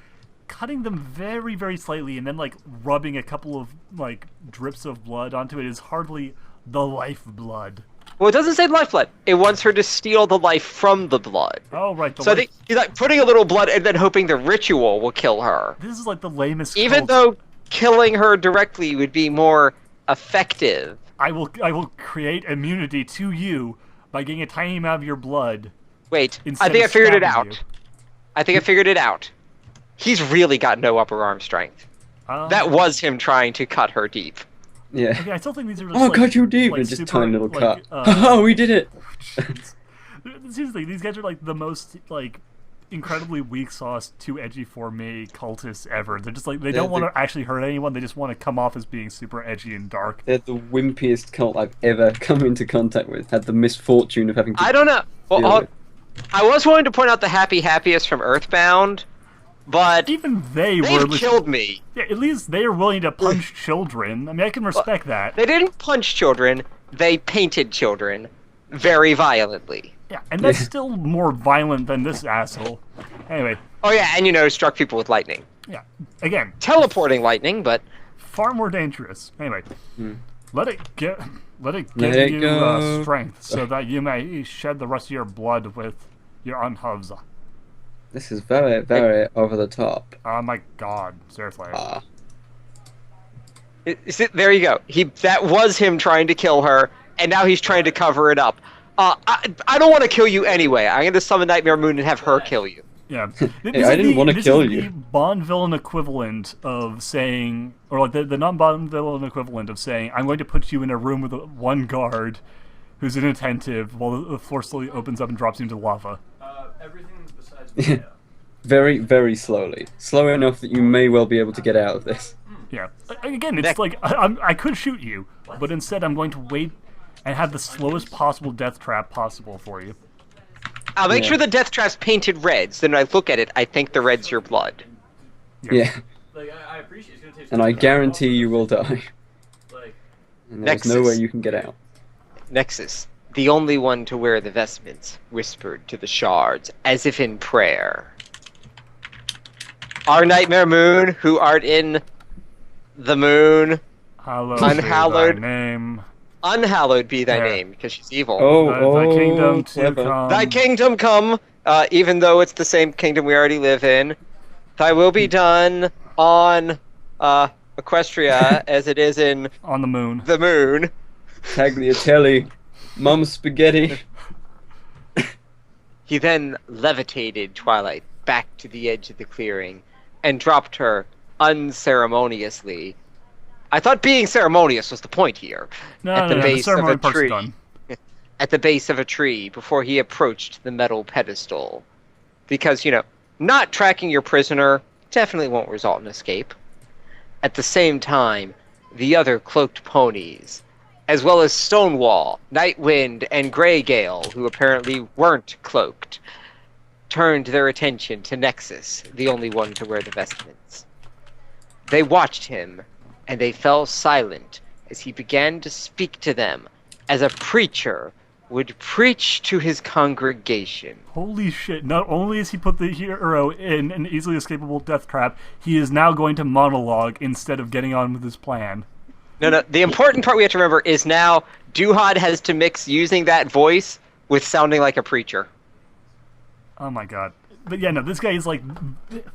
Cutting them very, very slightly and then, like, rubbing a couple of, like, drips of blood onto it is hardly the lifeblood. Well, it doesn't say lifeblood. It wants her to steal the life from the blood. Oh, right. So I think he's like putting a little blood and then hoping the ritual will kill her. This is like the lamest Even cult. though killing her directly would be more effective. I will create immunity to you by getting a tiny amount of your blood. Wait, I instead think I of figured it stabbing out. you. I think I figured it out. He's really got no upper arm strength. That was him trying to cut her deep. Yeah. Okay, I still think these are just Oh, like, cut you deep! like and just super, tiny little like, cut. Oh, we did it! Seriously, these guys are like the most like incredibly weak sauce, too edgy for me cultists ever. They're just like they don't want to actually hurt anyone. They just want to come off as being super edgy and dark. They're the wimpiest cult I've ever come into contact with. Had the misfortune of having to... I don't know. Well, deal with. I was willing to point out the happiest from Earthbound, but Even they they've were killed me. Yeah, at least they are willing to punch children. I mean, I can respect that. They didn't punch children. They painted children very violently. Yeah, and that's still more violent than this asshole. Anyway. Oh yeah, and struck people with lightning. Yeah. Again. Teleporting lightning, but far more dangerous. Anyway. Let it give Let you go. strength so that you may shed the rest of your blood with your unhubs. This is very, very over the top. Oh my god, seriously. There you go. That was him trying to kill her, and now he's trying to cover it up. I don't want to kill you anyway. I'm going to summon Nightmare Moon and have her kill you. Yeah. Hey, I didn't want to kill you. This is the Bond villain equivalent of saying, or like the non-Bond villain equivalent of saying, I'm going to put you in a room with one guard who's inattentive while the floor slowly opens up and drops you into lava. Everything besides Maya. Very, very slowly. Slow enough that you may well be able to get out of this. Yeah. Again, it's like, I could shoot you, but instead I'm going to wait and have the slowest possible death trap possible for you. I'll make sure the death trap's painted reds. Then when I look at it, I think the red's your blood. Yeah. Like, I appreciate it's gonna taste And I good, guarantee you will die. Like, And there's no Nexus. way you can get out. Nexus, the only one to wear the vestments, whispered to the shards, as if in prayer. Our Nightmare Moon, who art in the moon, Hallowed Unhallowed. be thy name. unhallowed be thy Yeah. name, because she's evil. Thy kingdom to clever. come. Thy kingdom come, even though it's the same kingdom we already live in. Thy will be done on Equestria as it is in On the moon. the moon. Tagliatelle. Mum spaghetti. He then levitated Twilight back to the edge of the clearing and dropped her unceremoniously. I thought being ceremonious was the point here. No, the the base of ceremony a part's tree. done. At the base of a tree before he approached the metal pedestal. Because, not tracking your prisoner definitely won't result in escape. At the same time, the other cloaked ponies, as well as Stonewall, Nightwind, and Greygale, who apparently weren't cloaked, turned their attention to Nexus, the only one to wear the vestments. They watched him, and they fell silent as he began to speak to them as a preacher would preach to his congregation. Holy shit, not only has he put the hero in an easily escapable death trap, he is now going to monologue instead of getting on with his plan. No, the important part we have to remember is now Duhad has to mix using that voice with sounding like a preacher. Oh my god. But yeah, no, this guy is like,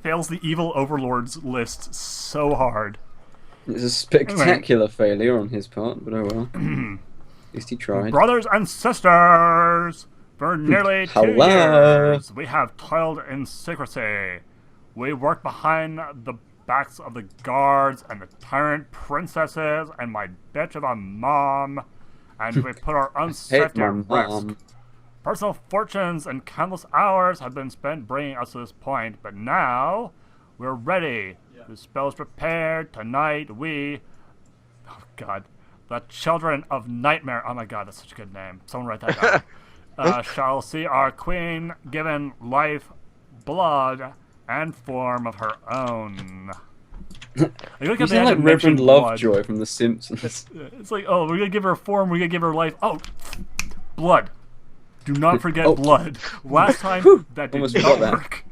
fails the evil overlords list so hard. It's a spectacular failure on his part, but oh well. At least he tried. Brothers and sisters, for nearly 2 Hello. years, we have toiled in secrecy. We worked behind the backs of the guards and the tyrant princesses and my bitch of a mom, and we put our Hate unsafety my at risk. mom. Personal fortunes and countless hours have been spent bringing us to this point, but now we're ready. The spell's prepared. Tonight we... Oh god. the children of nightmare. Oh my god, that's such a good name. Someone write that down. Shall see our queen given life, blood, and form of her own. You sound like Reverend Lovejoy from The Simpsons. It's like, oh, we're gonna give her a form, we're gonna give her life. Oh, blood. Do not forget blood. Last time that did not work.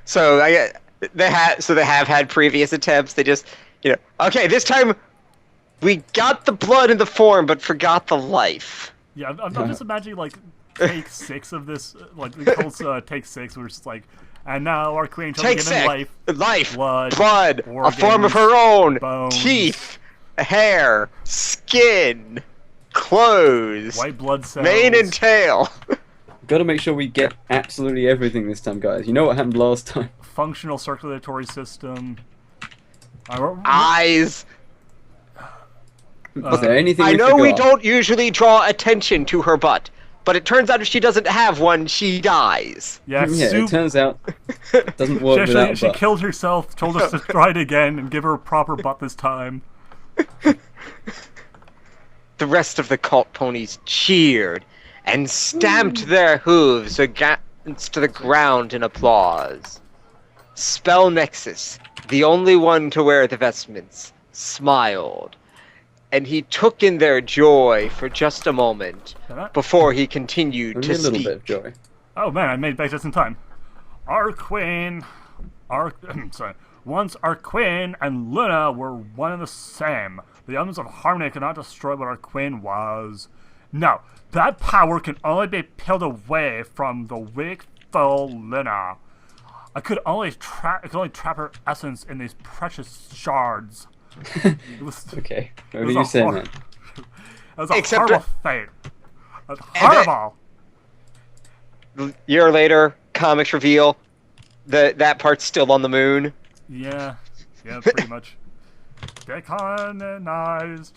So they have had previous attempts. They just, okay, this time we got the blood in the form, but forgot the life. Yeah, I'm just imagining like take 6 of this, like the Colts take 6, where it's just like, and now our queen shall be given life, blood, organs, a form of her own, bones, teeth, hair, skin, clothes, white blood cells, mane and tail. Got to make sure we get absolutely everything this time, guys. You know what happened last time? Functional circulatory system, eyes. Is there anything I know forgot? we don't usually draw attention to her butt, but it turns out if she doesn't have one, she dies. Yeah, it turns out it doesn't work without a she butt. killed herself, told us to try it again, and give her a proper butt this time. The rest of the cult ponies cheered and stamped their hooves against the ground in applause. Spell Nexus, the only one to wear the vestments, smiled, and he took in their joy for just a moment before he continued to speak. A little bit of joy. Oh man, I made it back just in time. Our queen, once our queen and Luna were one and the same. The elements of harmony cannot destroy what our queen was. No, that power can only be peeled away from the wakeful Luna. I could only trap her essence in these precious shards. Okay, what are you saying, man? It was a horrible fate. It was horrible. A year later, comics reveal that part's still on the moon. Yeah, pretty much. Decolonized.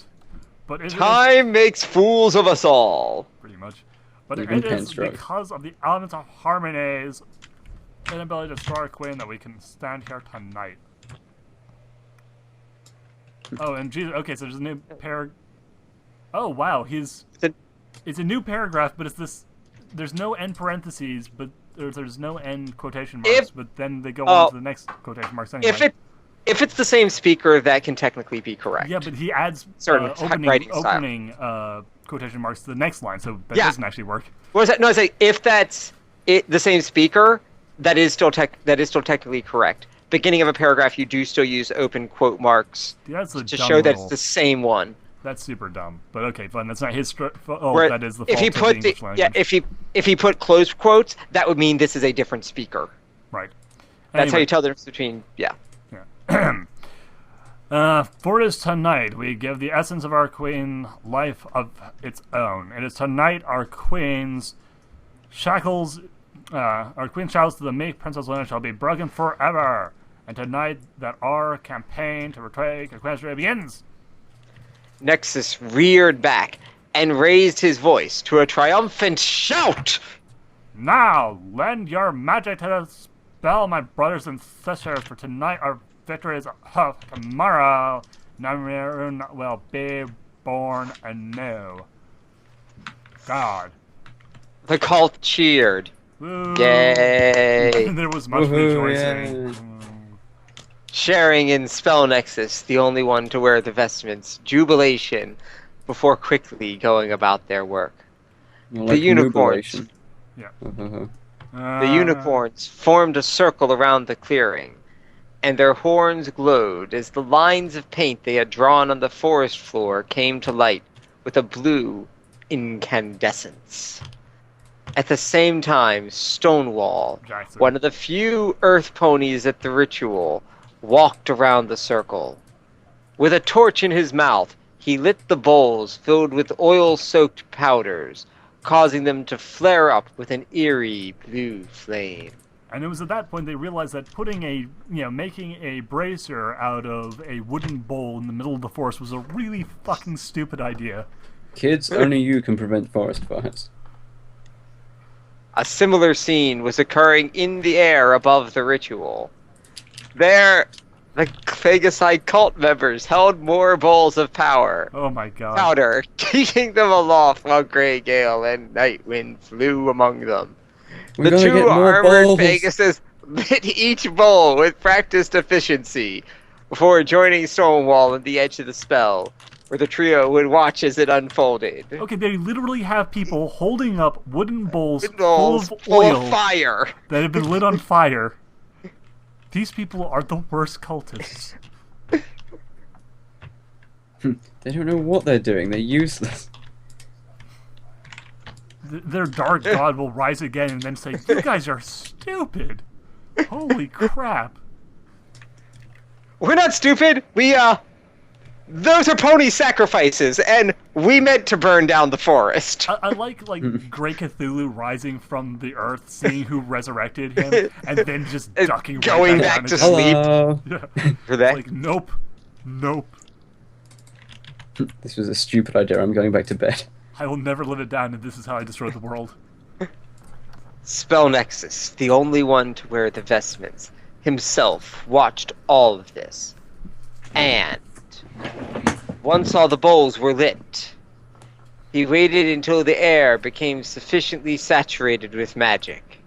But Time makes fools of us all. Pretty much. But it is because of the elements of harmony's inability to destroy our queen that we can stand here tonight. Oh, and Jesus. Okay, so there's a new Oh wow, it's a new paragraph, but it's this. There's no end parentheses, but there's no end quotation marks. But then they go on to the next quotation marks anyway. If it's the same speaker, that can technically be correct. Yeah, but he adds opening quotation marks to the next line, so that doesn't actually work. What was that? No, I say if that's the same speaker, that is still technically correct. Beginning of a paragraph, you do still use open quote marks to show that it's the same one. That's super dumb, but okay, fine. That's not his. That is the fault of the English language. Yeah, if he put closed quotes, that would mean this is a different speaker. Right. That's how you tell the difference between For it is tonight we give the essence of our queen life of its own. It is tonight our queen's shackles, to the meek Princess Luna shall be broken forever. And tonight that our campaign to retake Equestria begins. Nexus reared back and raised his voice to a triumphant shout. Now lend your magic to dispel, my brothers and sisters, for tonight our victory is hope. Tomorrow, Namirun will be born anew. God. The cult cheered. Woo. Yay! There was much rejoicing. Yeah. Sharing in Spell Nexus, the only one to wear the vestments, jubilation, before quickly going about their work. The unicorns. Yeah. The unicorns formed a circle around the clearing, and their horns glowed as the lines of paint they had drawn on the forest floor came to light with a blue incandescence. At the same time, Stonewall, one of the few earth ponies at the ritual, walked around the circle. With a torch in his mouth, he lit the bowls filled with oil-soaked powders, causing them to flare up with an eerie blue flame. And it was at that point they realized that making a bracer out of a wooden bowl in the middle of the forest was a really fucking stupid idea. Kids, only you can prevent forest fires. A similar scene was occurring in the air above the ritual. There, The Phagocyte cult members held more bowls of power. Oh my god. Powder, keeping them aloft while Grey Gale and Night Wind flew among them. We're The gonna two get more armored bowls. Pegasus lit each bowl with practiced efficiency before joining Stonewall at the edge of the spell, where the trio would watch as it unfolded. Okay, they literally have people holding up wooden bowls Bowls full of full oil of fire. that have been lit on fire. These people are the worst cultists. They don't know what they're doing. They're useless. Their dark god will rise again and then say, "You guys are stupid. Holy crap." We're not stupid. Those are pony sacrifices, and we meant to burn down the forest. I like Great Cthulhu rising from the earth, seeing who resurrected him, and then just ducking right going back back down to again. sleep. Hello. Yeah. For that. Like, nope. This was a stupid idea. I'm going back to bed. I will never live it down, and this is how I destroy the world. Spell Nexus, the only one to wear the vestments, himself watched all of this. And once all the bowls were lit, he waited until the air became sufficiently saturated with magic.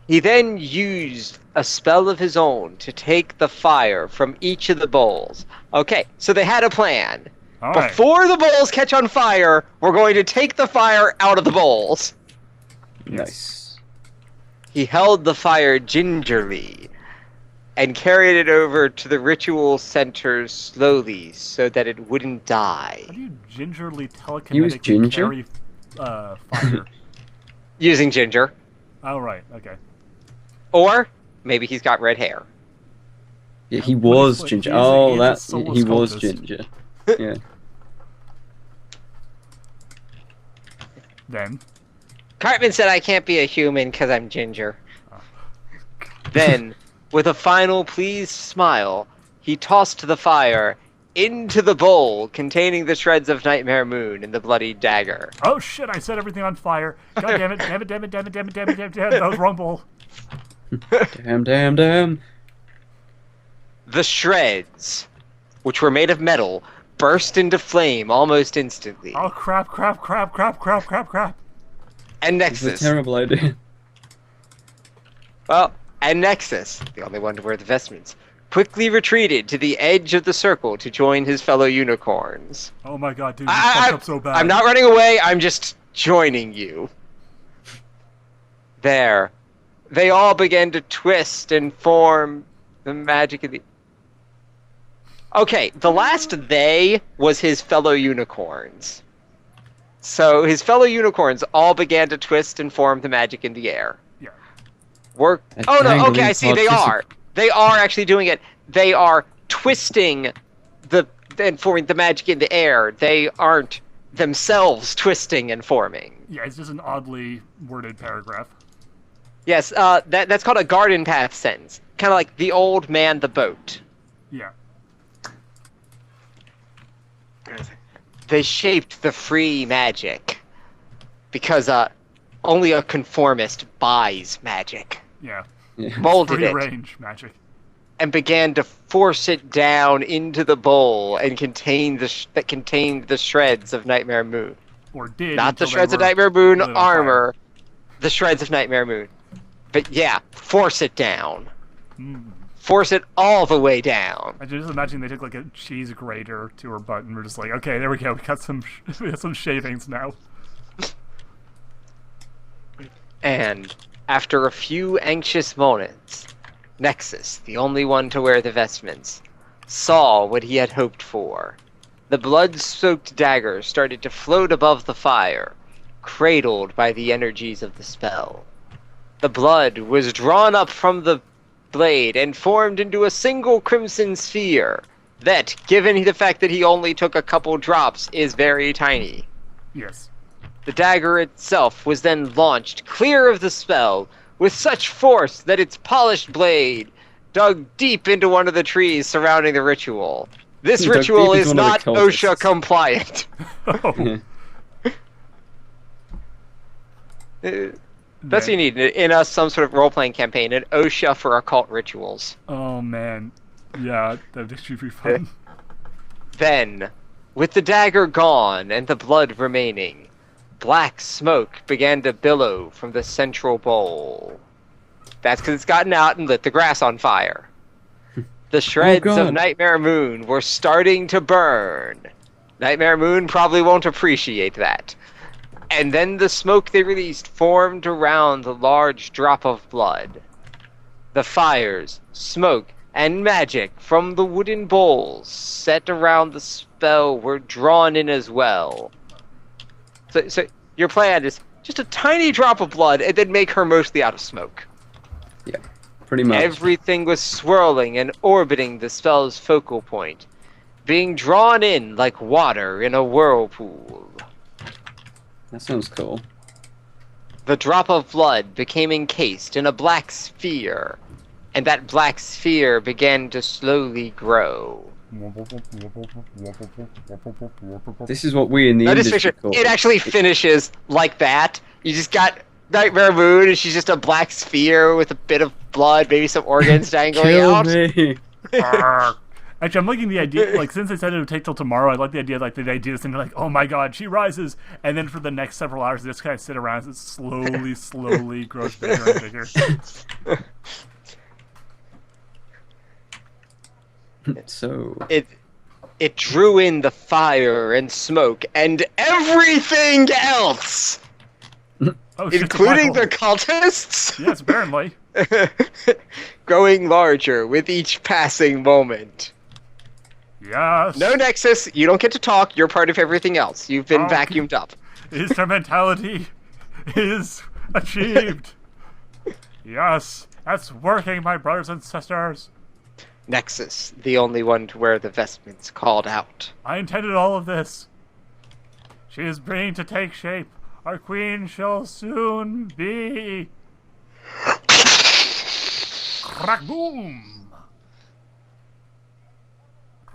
He then used a spell of his own to take the fire from each of the bowls. Okay, so they had a plan. All right. Before the bowls catch on fire, we're going to take the fire out of the bowls. Nice. He held the fire gingerly and carried it over to the ritual center slowly so that it wouldn't die. How do you gingerly Use telekinetically ginger? carry fire? Using ginger. Oh, right, okay. Or maybe he's got red hair. Yeah, he What was is- ginger. he is a- Oh, he is a that soulless he was cultist. ginger. Yeah. Then, Cartman said I can't be a human because I'm ginger. Then, with a final pleased smile, he tossed the fire into the bowl containing the shreds of Nightmare Moon and the bloody dagger. oh shit, I set everything on fire. God damn it, damn it, damn it, damn it, damn it, damn it, damn it, damn it. That was wrong bowl. Damn. The shreds, which were made of metal, burst into flame almost instantly. Oh crap, crap, crap, crap, crap, crap, crap. And This is Nexus. a terrible idea. Well, and Nexus, the only one to wear the vestments, quickly retreated to the edge of the circle to join his fellow unicorns. Oh my god, dude, you fucked up so bad. I'm not running away, I'm just joining you. There. They all began to twist and form the magic of the... Okay, the last they was his fellow unicorns. So his fellow unicorns all began to twist and form the magic in the air. Yeah. Work. A Oh no! dangling Okay, I see. They particip- are. They are actually doing it. They are twisting and forming the magic in the air. They aren't themselves twisting and forming. Yeah, it's just an oddly worded paragraph. Yes. That's called a garden path sentence. Kind of like the old man, the boat. Yeah. They shaped the free magic because only a conformist buys magic. Yeah. Yeah. Molded Free it range magic. and began to force it down into the bowl and contained the shreds of Nightmare Moon. Or did. Not the until they shreds of were Nightmare Moon lit on armor, the shreds of Nightmare Moon. But yeah, force it down. fire. Mm. Force it all the way down. I just imagine they took like a cheese grater to her butt and were just like, okay, there we go, we got some shavings now. And after a few anxious moments, Nexus, the only one to wear the vestments, saw what he had hoped for. The blood-soaked dagger started to float above the fire, cradled by the energies of the spell. The blood was drawn up from the blade and formed into a single crimson sphere that, given the fact that he only took a couple drops, is very tiny. Yes. The dagger itself was then launched clear of the spell with such force that its polished blade dug deep into one of the trees surrounding the ritual. This Dug ritual deep is into one not of the cultists. OSHA compliant. Oh, Yeah. That's what you need in some sort of role-playing campaign, an OSHA for occult rituals. oh man. Yeah, that'd actually be fun. Then, with the dagger gone and the blood remaining, black smoke began to billow from the central bowl. That's because it's gotten out and lit the grass on fire. The shreds of Nightmare Moon were starting to burn. Nightmare Moon probably won't appreciate that. And then the smoke they released formed around the large drop of blood. The fires, smoke, and magic from the wooden bowls set around the spell were drawn in as well. So your plan is just a tiny drop of blood and then make her mostly out of smoke. Yeah, pretty much. Everything was swirling and orbiting the spell's focal point, being drawn in like water in a whirlpool. That sounds cool. The drop of blood became encased in a black sphere, and that black sphere began to slowly grow. This is what we in the industry call it actually finishes like that. You just got Nightmare Moon, and she's just a black sphere with a bit of blood, maybe some organs dangling out. Me. Actually, I'm liking the idea, like, since they said it would take till tomorrow, I like the idea, like, they do this and they're like, oh my god, she rises, and then for the next several hours, they just kind of sit around as it slowly grows bigger and bigger. So... It drew in the fire and smoke and everything else! Oh, shit, including the cultists? Yes, apparently. Growing larger with each passing moment. Yes. No Nexus, you don't get to talk, you're part of everything else. You've been vacuumed up. Instrumentality is achieved. Yes, that's working, my brothers and sisters. Nexus, the only one to wear the vestments called out. I intended all of this. She is beginning to take shape. Our queen shall soon be... Crack boom!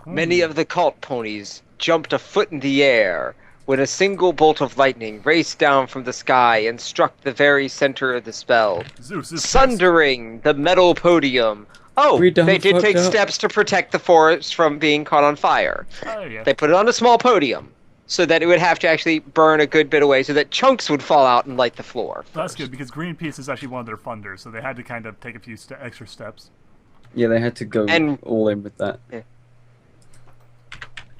Many of the cult ponies jumped a foot in the air when a single bolt of lightning raced down from the sky and struck the very center of the spell, sundering the metal podium. Oh, they did take steps to protect the forest from being caught on fire. Oh, yeah. They put it on a small podium so that it would have to actually burn a good bit away so that chunks would fall out and light the floor. That's good, because Greenpeace is actually one of their funders, so they had to kind of take a few extra steps. Yeah, they had to go all in with that. Yeah.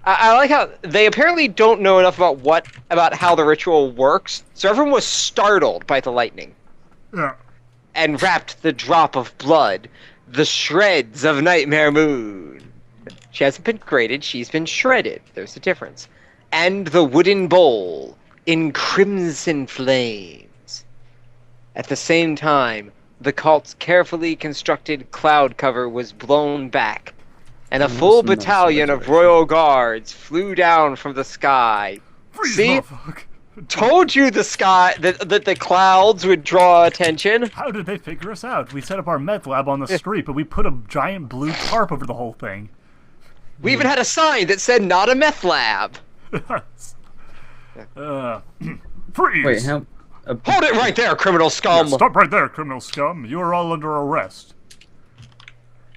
I like how they apparently don't know enough about how the ritual works, so everyone was startled by the lightning. Yeah. And wrapped the drop of blood, the shreds of Nightmare Moon. She hasn't been grated, she's been shredded. There's a difference. And the wooden bowl in crimson flames. At the same time, the cult's carefully constructed cloud cover was blown back, and a full battalion of royal guards flew down from the sky. See? Told you the sky that the clouds would draw attention. How did they figure us out? We set up our meth lab on the street, but we put a giant blue tarp over the whole thing. We even had a sign that said "Not a meth lab." Freeze! Wait, how? Hold it right there, criminal scum! Yeah, stop right there, criminal scum. You are all under arrest.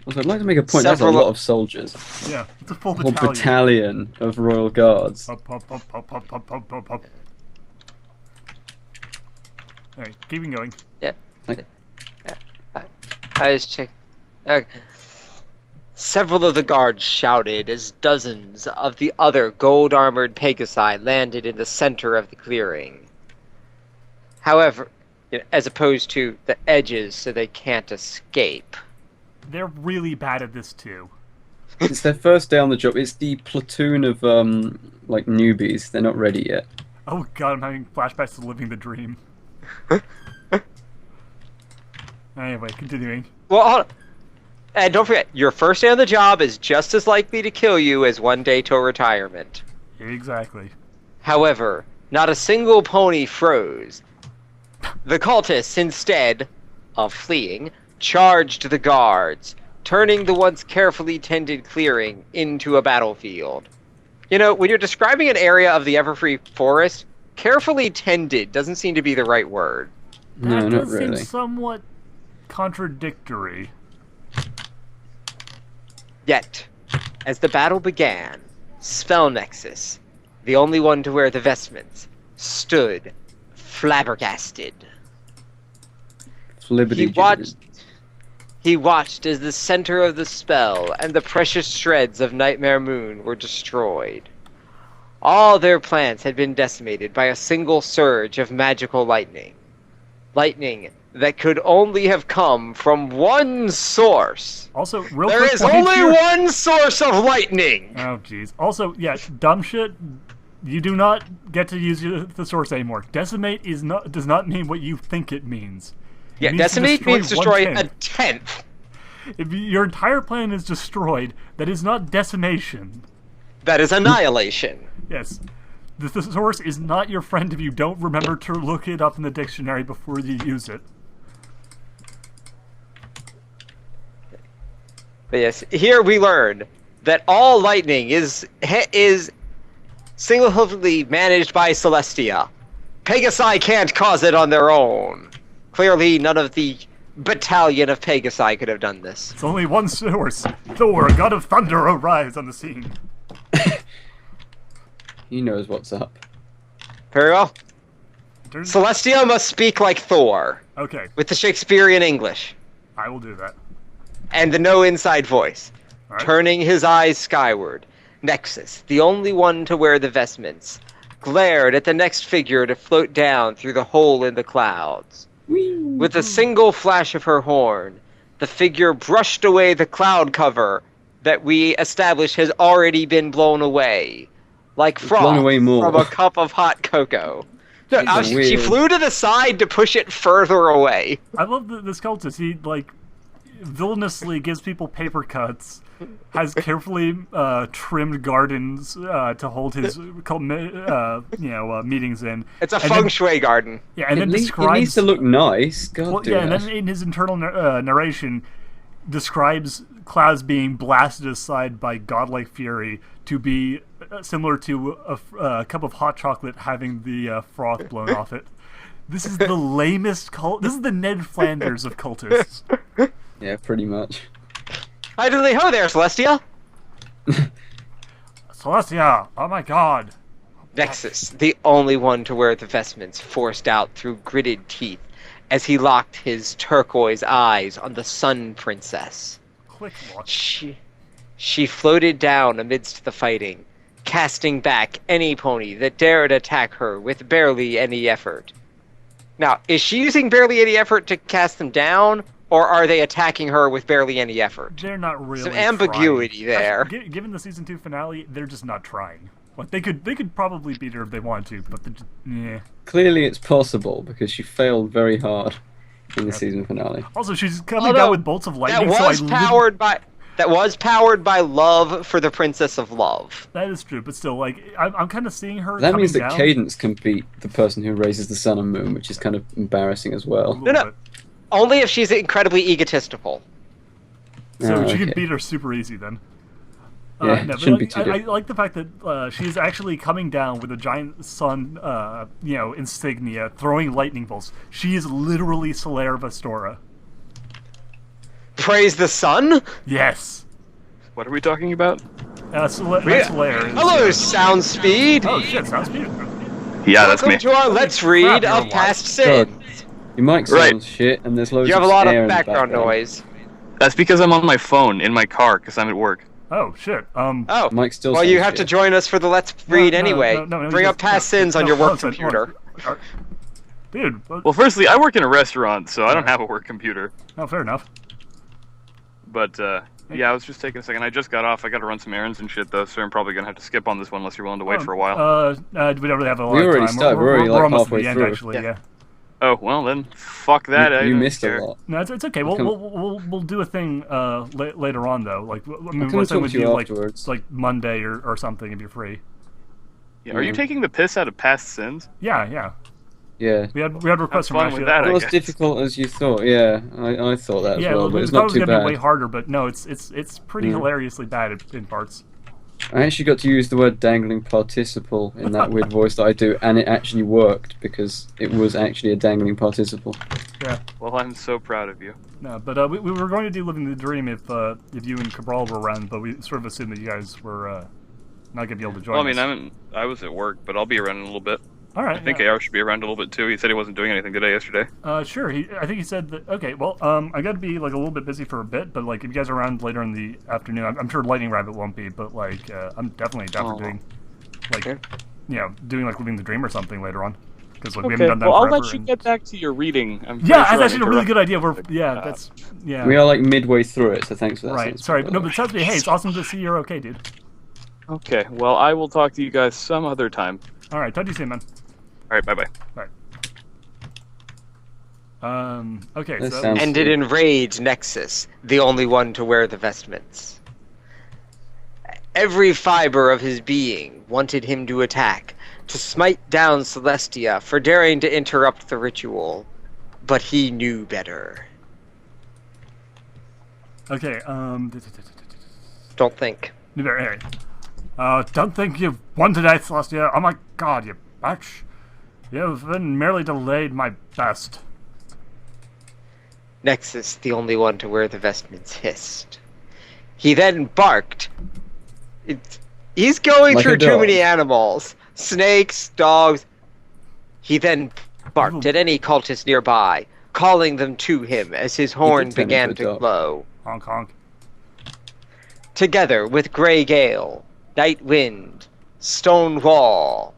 Also, I'd like to make a point. That's a lot of soldiers. Yeah, it's a full whole battalion. battalion of royal guards. Up. Alright, keeping going. Yeah. I just checked. Okay. Several of the guards shouted as dozens of the other gold-armored Pegasi landed in the center of the clearing. However, as opposed to the edges so they can't escape. They're really bad at this too. It's their first day on the job. It's the platoon of like newbies. They're not ready yet. Oh god, I'm having flashbacks to living the dream. Anyway, continuing. Well, hold on. And don't forget, your first day on the job is just as likely to kill you as one day till retirement. Exactly. However, not a single pony froze. The cultists, instead of fleeing, charged the guards, turning the once carefully tended clearing into a battlefield. You know, when you're describing an area of the Everfree Forest, carefully tended doesn't seem to be the right word. No, that not does really. seem somewhat contradictory. Yet, as the battle began, Spell Nexus, the only one to wear the vestments, stood flabbergasted. He watched as the center of the spell and the precious shreds of Nightmare Moon were destroyed. All their plans had been decimated by a single surge of magical lightning. Lightning that could only have come from one source. Also, real there quick is point only here. one source of lightning! Oh, jeez. Also, yeah, dumb shit. You do not get to use the source anymore. Decimate does not mean what you think it means. Yeah, decimate means destroy a 1/10. tenth. If your entire plan is destroyed, that is not decimation. That is annihilation. Yes. The source is not your friend if you don't remember to look it up in the dictionary before you use it. But yes, here we learn that all lightning is single-handedly managed by Celestia. Pegasi can't cause it on their own. Clearly, none of the battalion of Pegasi could have done this. It's only one source. Thor, god of thunder, arrives on the scene. He knows what's up. Very well. Celestia must speak like Thor, Okay, with the Shakespearean English, I will do that. and the no inside voice. All right. Turning his eyes skyward, Nexus, the only one to wear the vestments, glared at the next figure to float down through the hole in the clouds. With a single flash of her horn, the figure brushed away the cloud cover that we established has already been blown away, like froth away more. from a cup of hot cocoa. No, she weird. flew to the side to push it further away. I love this cultist. He, like, villainously gives people paper cuts, has carefully trimmed gardens to hold his meetings in. It's a And feng then- shui garden. Yeah, and then It describes... needs to look nice. God Well, damn yeah, and it. then in his internal narration, describes clouds being blasted aside by godlike fury to be similar to a cup of hot chocolate having the froth blown off it. This is the lamest cult. This is the Ned Flanders of cultists. Yeah, pretty much. Hi diddly ho there, Celestia! Celestia, oh my god. Nexus, the only one to wear the vestments, forced out through gritted teeth as he locked his turquoise eyes on the Sun Princess. Click watch. She floated down amidst the fighting, casting back any pony that dared attack her with barely any effort. Now, is she using barely any effort to cast them down, or are they attacking her with barely any effort? They're not really Some ambiguity trying. there. Actually, given the season 2 finale, they're just not trying. Like they could probably beat her if they wanted to, but they're just, yeah. Clearly it's possible, because she failed very hard in the season finale. Also, she's coming Although, down with bolts of lightning. That was powered by love for the Princess of Love. That is true, but still, like I'm kind of seeing her. That coming means that down Cadence can beat the person who raises the sun and moon, which is kind of embarrassing as a well. little No. bit. Only if she's incredibly egotistical. So Oh, she can okay. beat her super easy then. Yeah, no, but shouldn't be like, too I difficult. like the fact that she's actually coming down with a giant sun, insignia, throwing lightning bolts. She is literally Solaire Vestora. Praise the sun? Yes. What are we talking about? Solaire is, Hello, Soundspeed! Oh shit, sounds beautiful. Yeah, that's Welcome me. to our Let's Read crap, of you're Past God. Sins. Your mic sounds Right. shit, and there's loads You have a of lot air of in the background noise. That's because I'm on my phone in my car because I'm at work. Oh shit. Oh, Mike still well, sounds you have to shit. join us for the Let's Read No, anyway. no, Bring just- up Past Sins on no, your hold work on, hold on. computer. Dude, what? Well, firstly, I work in a restaurant, so I don't have a work computer. Oh, fair enough. But, yeah, I was just taking a second. I just got off. I got to run some errands and shit, though, so I'm probably going to have to skip on this one unless you're willing to wait for a while. We don't really have a lot We of already time. started. We're already, like, almost halfway at the end, through. actually. Yeah. Yeah. Oh, well, then, fuck that. I You don't missed care. a lot. No, it's okay. We'll do a thing later on though. Like I mean, can what's talk with to you you like afterwards. Monday or something if you're free. Yeah, are you Mhm. taking the piss out of past sins? Yeah. Yeah. We had requests from fun actually. with that, Not I as guess. difficult as you thought, yeah. I thought that as Yeah, well, but it's it's not probably too gonna be way bad. harder, but no, it's pretty Yeah. hilariously bad in parts. I actually got to use the word dangling participle in that weird voice that I do, and it actually worked because it was actually a dangling participle. Yeah. Well, I'm so proud of you. No, but we were going to do Living the Dream if you and Cabral were around, but we sort of assumed that you guys were not going to be able to join Well, I us. mean, I was at work, but I'll be around in a little bit. All right. I think AR should be around a little bit too. He said he wasn't doing anything today yesterday. Sure. I think he said that. Okay. Well, I got to be like a little bit busy for a bit, but like if you guys are around later in the afternoon, I'm sure Lightingrabbit won't be, but like I'm definitely down for doing like doing like Living the Dream or something later on because like we haven't done that Well, forever. I'll let you get back to your reading. I'm Yeah, pretty that's sure actually a really good idea. That's We are like midway through it, so thanks for that. right. Sorry, no, but Soundspeed, hey, it's awesome to see you're okay, dude. Okay. Well, I will talk to you guys some other time. All right, talk to you soon, man. All right. Bye-bye. Okay, That so sounds- And it enraged Nexus, the only one to wear the vestments. Every fiber of his being wanted him to attack, to smite down Celestia for daring to interrupt the ritual, but he knew better. okay, Don't think. anyway, don't think you've won today, Celestia. Oh my God, you bitch! You've been merely delayed my best. Nexus, the only one to wear the vestments, hissed. He then barked. He's going Like a through too dog. many animals. Snakes, dogs. He then barked at any cultist nearby, calling them to him as his horn did turn began into a to dog. glow. Honk honk. Together with Grey Gale, Night Wind, Stone Wall,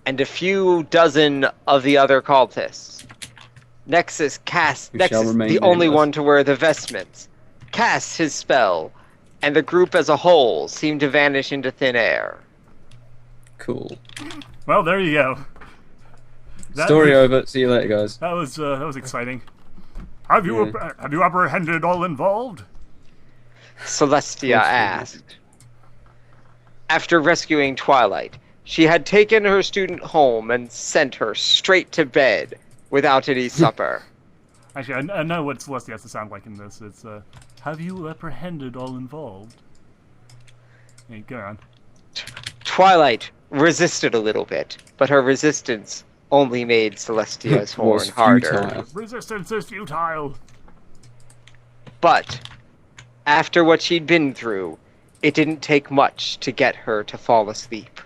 and a few dozen of the other cultists, Nexus, shall remain the only nameless. one to wear the vestments, casts his spell, and the group as a whole seemed to vanish into thin air. Cool. Well, there you go. That Story was, over. See you later, guys. That was exciting. Have you apprehended all involved? Celestia asked. After rescuing Twilight, she had taken her student home and sent her straight to bed without any supper. Actually, I know what Celestia has to sound like in this. It's have you apprehended all involved? Hey, go on. Twilight resisted a little bit, but her resistance only made Celestia's horn Was harder. futile. Resistance is futile. But after what she'd been through, it didn't take much to get her to fall asleep.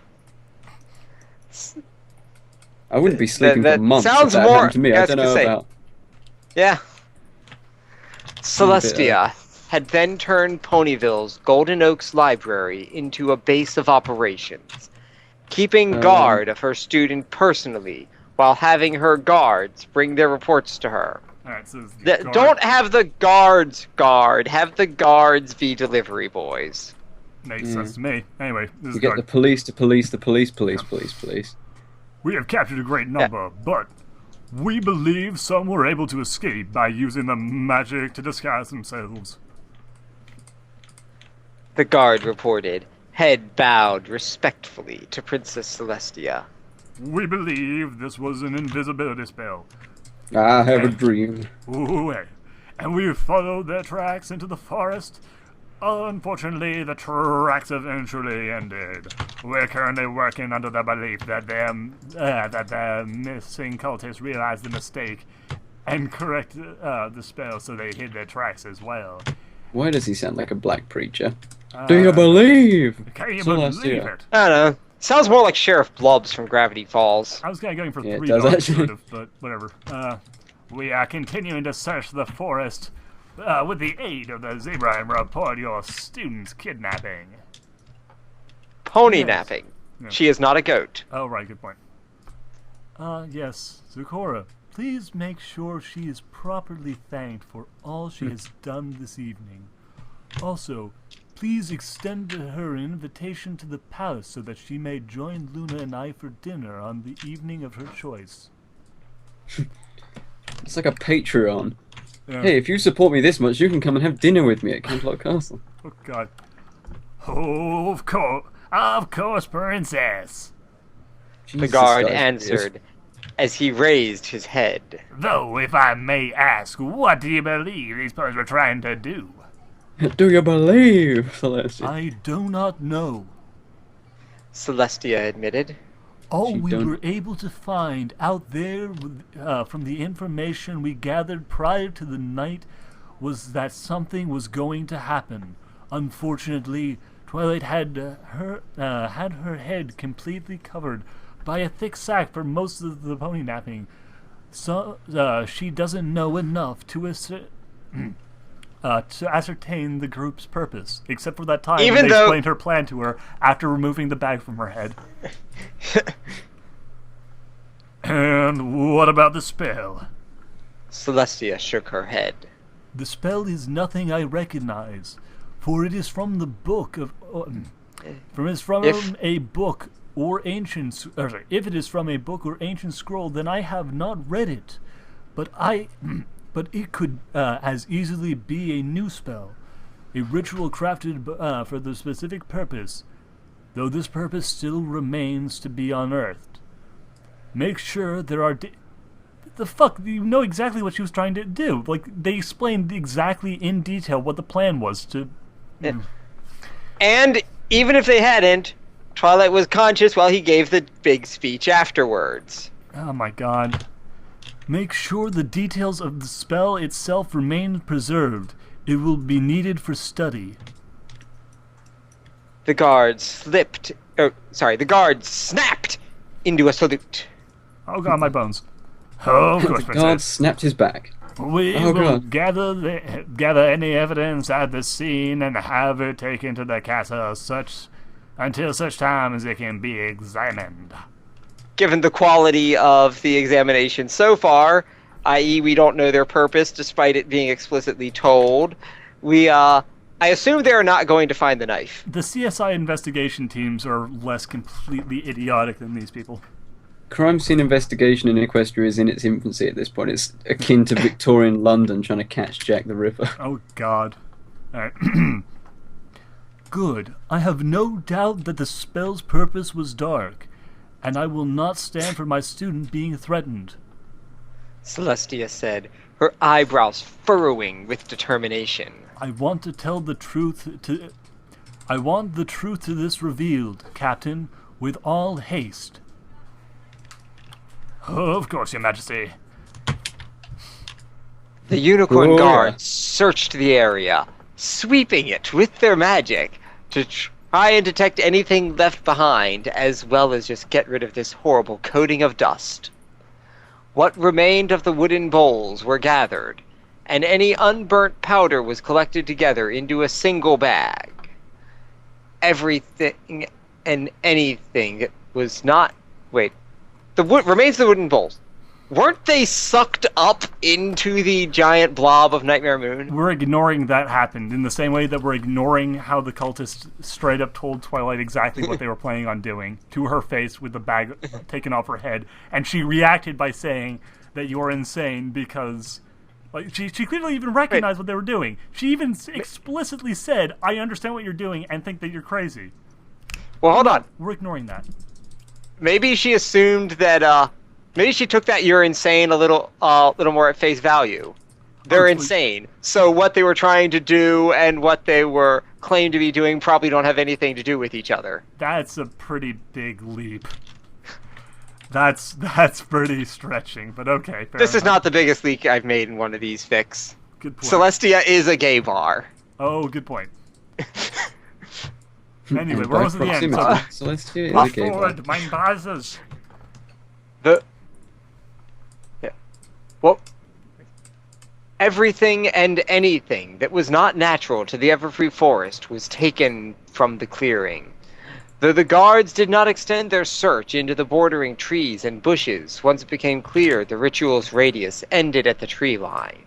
I wouldn't be sleeping that for months if sounds that more- happened to me. I I was don't gonna know say. about. Yeah. Celestia had then turned Ponyville's Golden Oaks Library into a base of operations, keeping guard of her student personally while having her guards bring their reports to her. All right, so Don't have the guards guard, have the guards be delivery boys. makes sense to me. Anyway, this We is get guard. the police to police the police. We have captured a great number, but we believe some were able to escape by using the magic to disguise themselves. The guard reported, head bowed respectfully to Princess Celestia. We believe this was an invisibility spell. I have a dream. Ooh, hey. And we followed their tracks into the forest. Unfortunately, the tracks eventually ended. We're currently working under the belief that the missing cultists realized the mistake and corrected the spell, so they hid their tracks as well. Why does he sound like a black preacher? Do you believe? Can you Celestia. believe it? I don't know. Sounds more like Sheriff Blobs from Gravity Falls. I was kind of going for Yeah, it three does dogs, actually. sort of, but whatever. We are continuing to search the forest with the aid of the zebra and report your student's kidnapping. Pony Yes. napping. Yeah. She is not a goat. Oh, right, good point. Yes, Zukora, please make sure she is properly thanked for all she has done this evening. Also, please extend to her an invitation to the palace so that she may join Luna and I for dinner on the evening of her choice. It's like a Patreon. Yeah. Hey, if you support me this much, you can come and have dinner with me at Camelot Castle. Oh, God. Oh, of course, princess. The Jesus, guard guys. answered as he raised his head. Though, if I may ask, what do you believe these boys were trying to do? Do you believe, Celestia? I do not know. Celestia admitted. All She we don't- were able to find out there from the information we gathered prior to the night was that something was going to happen. Unfortunately, Twilight had her head completely covered by a thick sack for most of the pony napping. So she doesn't know enough to ascertain the group's purpose, except for that time Even when they though- explained her plan to her after removing the bag from her head. And what about the spell? Celestia shook her head. The spell is nothing I recognize, for it is from the book of. If- A book or ancient. If it is from a book or ancient scroll, then I have not read it. But it could as easily be a new spell, a ritual crafted for the specific purpose, though this purpose still remains to be unearthed. Make sure there are. The fuck? You know exactly what she was trying to do. Like, they explained exactly in detail what the plan was to. And even if they hadn't, Twilight was conscious while he gave the big speech afterwards. Oh my god. Make sure the details of the spell itself remain preserved. It will be needed for study. The guards snapped into a salute. Oh god, my bones. Oh, of course, The guard Princess. snapped his back. We Oh, will God. gather any evidence at the scene and have it taken to the castle until such time as it can be examined. Given the quality of the examination so far, i.e. we don't know their purpose despite it being explicitly told, I assume they're not going to find the knife. The CSI investigation teams are less completely idiotic than these people. Crime scene investigation in Equestria is in its infancy at this point. It's akin to Victorian London trying to catch Jack the Ripper. Oh god. Alright. Good. I have no doubt that the spell's purpose was dark, and I will not stand for my student being threatened. Celestia said, her eyebrows furrowing with determination. I want the truth to this revealed, Captain, with all haste. Oh, of course, Your Majesty. The unicorn Oh, yeah. guards searched the area, sweeping it with their magic to try and detect anything left behind, as well as just get rid of this horrible coating of dust. What remained of the wooden bowls were gathered, and any unburnt powder was collected together into a single bag. Everything and anything that was not... Wait. Remains of the wooden bowls. Weren't they sucked up into the giant blob of Nightmare Moon? We're ignoring that happened in the same way that we're ignoring how the cultists straight up told Twilight exactly what they were planning on doing to her face with the bag taken off her head, and she reacted by saying that you're insane because like she clearly even recognized what they were doing. She even explicitly said, I understand what you're doing and think that you're crazy. Well, hold on. We're ignoring that. Maybe she assumed that, maybe she took that you're insane a little more at face value. They're Oh, insane. So what they were trying to do and what they were claimed to be doing probably don't have anything to do with each other. That's a pretty big leap. That's pretty stretching, but okay. Fair This is enough. not the biggest leak I've made in one of these fics. Good point. Celestia is a gay bar. Oh, good point. Anyway, And we're by almost at the end. proximity, So, Celestia is move a gay bar. forward, mein Bases. Well, everything and anything that was not natural to the Everfree Forest was taken from the clearing. Though the guards did not extend their search into the bordering trees and bushes, once it became clear the ritual's radius ended at the tree line.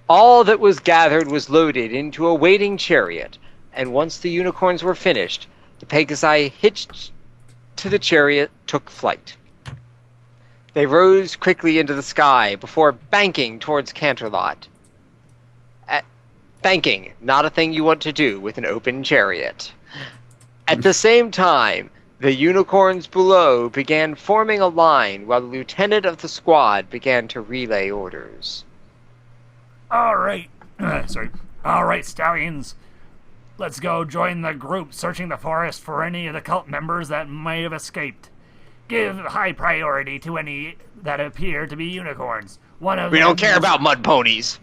All that was gathered was loaded into a waiting chariot, and once the unicorns were finished, the Pegasi hitched to the chariot took flight. They rose quickly into the sky before banking towards Canterlot. Banking, not a thing you want to do with an open chariot. At the same time, the unicorns below began forming a line while the lieutenant of the squad began to relay orders. All right. Sorry. All right, stallions. Let's go join the group searching the forest for any of the cult members that may have escaped. Give high priority to any that appear to be unicorns. We don't care about mud ponies.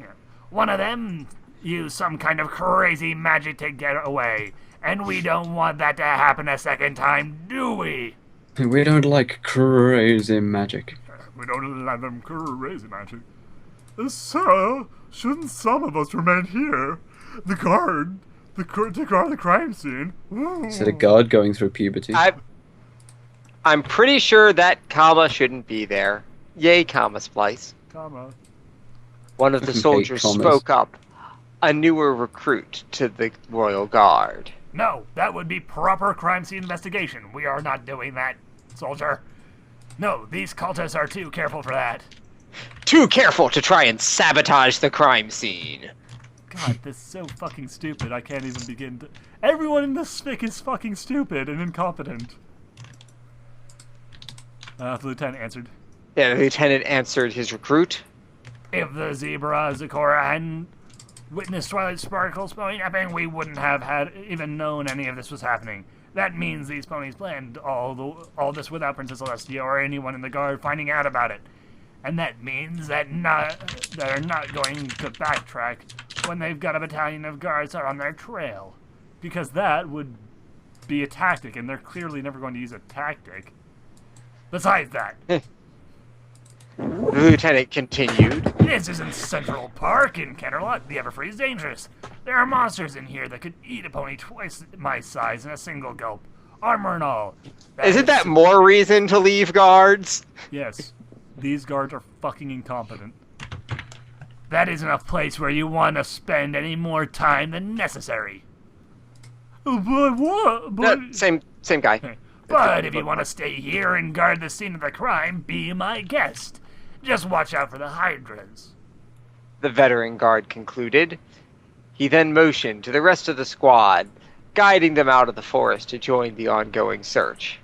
One of them used some kind of crazy magic to get away. And we don't want that to happen a second time, do we? We don't like crazy magic. We don't let them crazy magic. Sir, shouldn't some of us remain here? To guard the crime scene. Is it a guard going through puberty? I'm pretty sure that comma shouldn't be there. Yay, comma splice. Comma. One of the soldiers spoke up. A newer recruit to the Royal Guard. No, that would be proper crime scene investigation. We are not doing that, soldier. No, these cultists are too careful for that. Too careful to try and sabotage the crime scene. God, this is so fucking stupid. I can't even begin to... Everyone in this fic is fucking stupid and incompetent. The lieutenant answered. Yeah, the lieutenant answered his recruit. If the zebra Zecora hadn't witnessed Twilight Sparkle's pony napping, we wouldn't have even known any of this was happening. That means these ponies planned all this without Princess Celestia or anyone in the guard finding out about it. And that means that they're not going to backtrack when they've got a battalion of guards out on their trail. Because that would be a tactic, and they're clearly never going to use a tactic. Besides that... The lieutenant continued. This isn't Central Park in Canterlot. The Everfree is dangerous. There are monsters in here that could eat a pony twice my size in a single gulp. Armor and all. Isn't that more reason to leave guards? Yes. These guards are fucking incompetent. That isn't a place where you want to spend any more time than necessary. But what? But... Same guy. Okay. But if you want to stay here and guard the scene of the crime, be my guest. Just watch out for the hydras. The veteran guard concluded. He then motioned to the rest of the squad, guiding them out of the forest to join the ongoing search.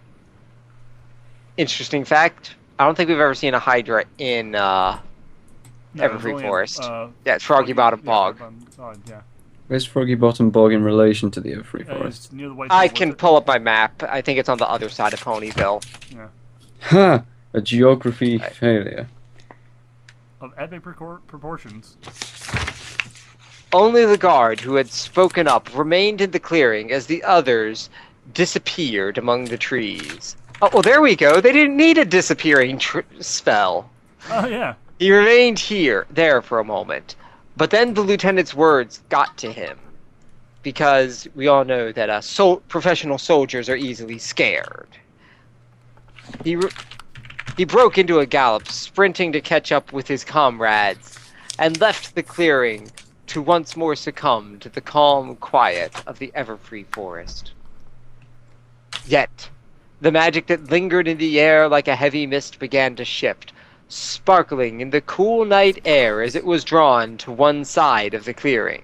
Interesting fact, I don't think we've ever seen a hydra in Everfree Forest. Yeah, it's Froggy Bottom Bog. Yeah. Where's Froggy Bottom Bog in relation to the Everfree Forest? It's near the White I can pull up my map. I think it's on the other side of Ponyville. Yeah. Ha! A geography failure. Of epic proportions. Only the guard who had spoken up remained in the clearing as the others disappeared among the trees. Oh, well, there we go. They didn't need a disappearing spell. Oh, yeah. He remained there for a moment. But then the lieutenant's words got to him. Because we all know that professional soldiers are easily scared. He broke into a gallop, sprinting to catch up with his comrades, and left the clearing to once more succumb to the calm quiet of the Everfree Forest. Yet, the magic that lingered in the air like a heavy mist began to shift, sparkling in the cool night air as it was drawn to one side of the clearing.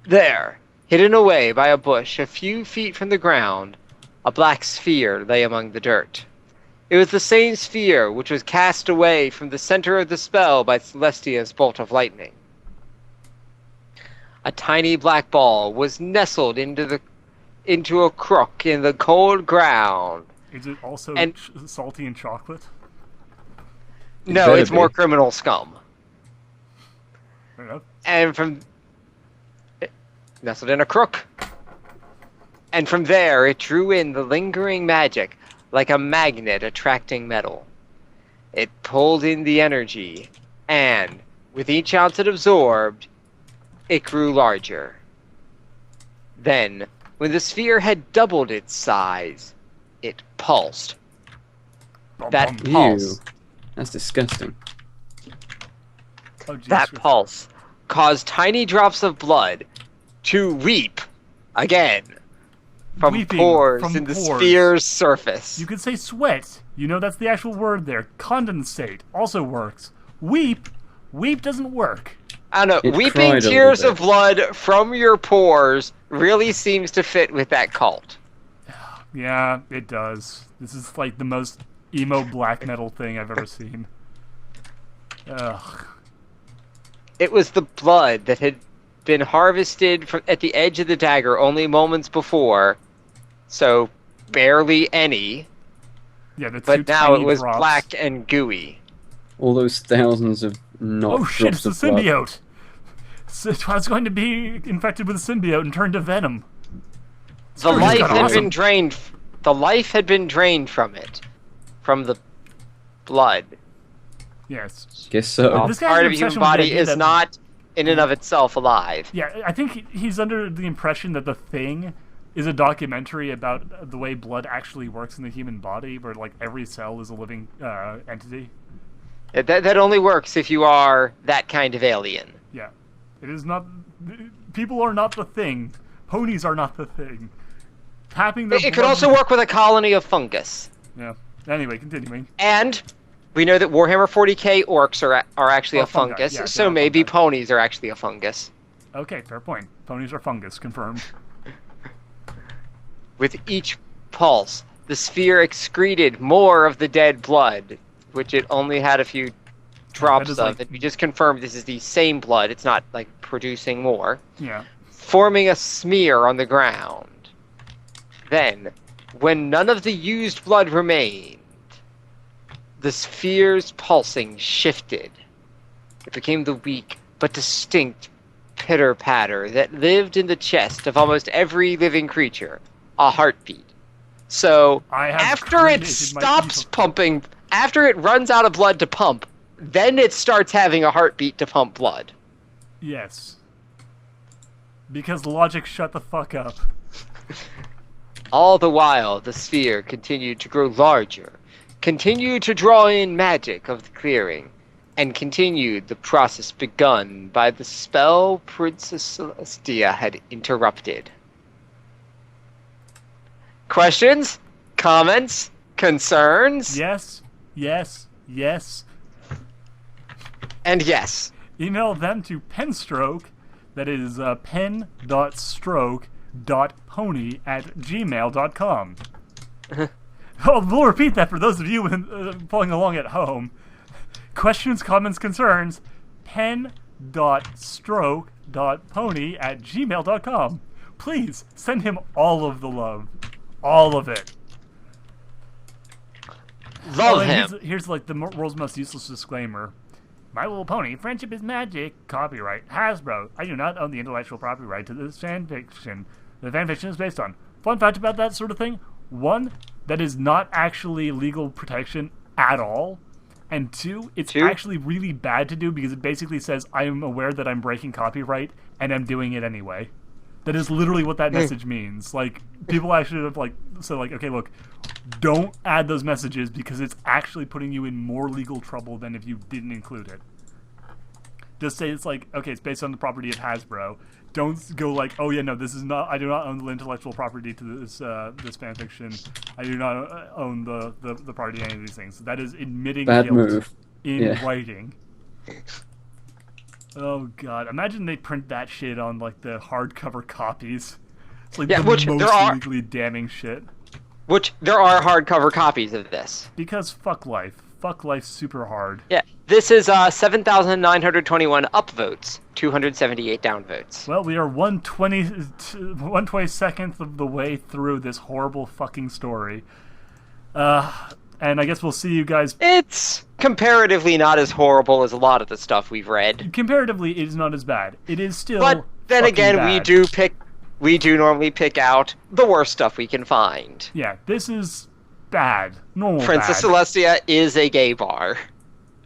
There, hidden away by a bush a few feet from the ground, a black sphere lay among the dirt. It was the same sphere which was cast away from the center of the spell by Celestia's bolt of lightning. A tiny black ball was nestled into a crook in the cold ground. Is it also salty and chocolate? No, it's more criminal scum. Fair enough. And nestled in a crook. And from there, it drew in the lingering magic, like a magnet attracting metal. It pulled in the energy, and, with each ounce it absorbed, it grew larger. Then, when the sphere had doubled its size, it pulsed. That pulse... Ew. That's disgusting. Oh, Jesus that Christ. pulse caused tiny drops of blood to weep again from Weeping pores from in the pores. sphere's surface. You could say sweat. You know that's the actual word there. Condensate also works. Weep doesn't work. I don't know. It Weeping cried a tears little of blood from your pores really seems to fit with that cult. Yeah, it does. This is like the most emo black metal thing I've ever seen. Ugh. It was the blood that had been harvested at the edge of the dagger only moments before, so barely any. Yeah, But now it was black and gooey. All those thousands of not. Oh shit! It's the drops of blood. symbiote. So I was going to be infected with a symbiote and turned to venom. The life had been drained. The life had been drained from it, from the blood. Yes. Guess so. This guy's Part of obsession human with the body idea is that- not in and of itself alive. Yeah, I think he's under the impression that The Thing is a documentary about the way blood actually works in the human body, where like every cell is a living entity. That only works if you are that kind of alien. Yeah, it is not. People are not the thing. Ponies are not the thing. Tapping their It could blood- also work with a colony of fungus. Yeah. Anyway, continuing. And we know that Warhammer 40k orcs are actually Oh, a fungi. fungus, Yeah, so they are maybe fungi. ponies are actually a fungus. Okay, fair point. Ponies are fungus, confirmed. With each pulse, the sphere excreted more of the dead blood, which it only had a few drops is of. like- And we just confirmed this is the same blood. It's not like producing more. Yeah. Forming a smear on the ground. Then, when none of the used blood remained, the sphere's pulsing shifted. It became the weak but distinct pitter-patter that lived in the chest of almost every living creature, a heartbeat. So, I have after it created my stops evil- pumping, after it runs out of blood to pump, then it starts having a heartbeat to pump blood. Yes. Because logic shut the fuck up. All the while, the sphere continued to grow larger, continued to draw in magic of the clearing, and continued the process begun by the spell Princess Celestia had interrupted. Questions? Comments? Concerns? Yes, yes, yes. And yes. Email them to penstroke, that is pen.stroke.pony@gmail.com. Oh, we'll repeat that for those of you following along at home. Questions, comments, concerns, pen.stroke.pony@gmail.com. Please send him all of the love. All of it. Love and him. Here's like the world's most useless disclaimer. My Little Pony, friendship is magic. Copyright Hasbro. I do not own the intellectual property right to this fanfiction. The fanfiction is based on. Fun fact about that sort of thing: one, that is not actually legal protection at all, and two, it's actually really bad to do because it basically says I am aware that I'm breaking copyright and I'm doing it anyway. That is literally what that message means. Like, people actually have like said, like, okay, look, don't add those messages because it's actually putting you in more legal trouble than if you didn't include it. Just say it's like, okay, it's based on the property of Hasbro. Don't go like, oh yeah, no, this is not. I do not own the intellectual property to this this fanfiction. I do not own the property to any of these things. That is admitting Bad guilt move. in writing. Oh god! Imagine they print that shit on like the hardcover copies. It's like the which most there are- legally damning shit. Which there are hardcover copies of this. Because fuck life. Fuck life super hard. Yeah, this is 7,921 upvotes, 278 downvotes. Well, we are 1/22nd of the way through this horrible fucking story. And I guess we'll see you guys. It's comparatively not as horrible as a lot of the stuff we've read. Comparatively, it is not as bad. It is still. But then fucking again, bad. we do normally pick out the worst stuff we can find. Yeah, this is bad. Normal Princess bad. Celestia is a gay bar.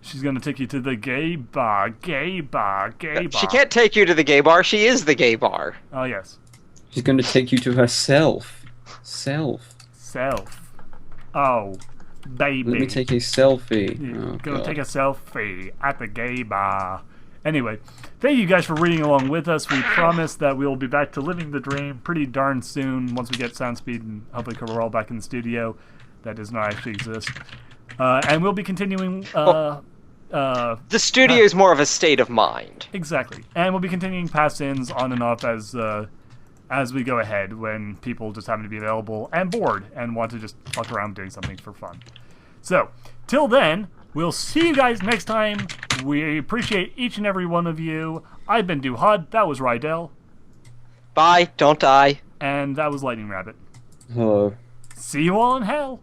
She's gonna take you to the gay bar, gay bar, gay bar. She can't take you to the gay bar, she is the gay bar. Oh, yes. She's going to take you to herself. Self. Self. Oh, baby. Let me take a selfie. Yeah, Oh, go God. take a selfie at the gay bar. Anyway, thank you guys for reading along with us. We promise that we'll be back to living the dream pretty darn soon once we get Soundspeed and hopefully we're all back in the studio. That does not actually exist. And we'll be continuing... The studio is more of a state of mind. Exactly. And we'll be continuing pass-ins on and off as we go ahead when people just happen to be available and bored and want to just fuck around doing something for fun. So, till then, We'll see you guys next time. We appreciate each and every one of you. I've been Duhad. That was Rydel. Bye. Don't die. And that was Lightingrabbit. Hello. See you all in hell.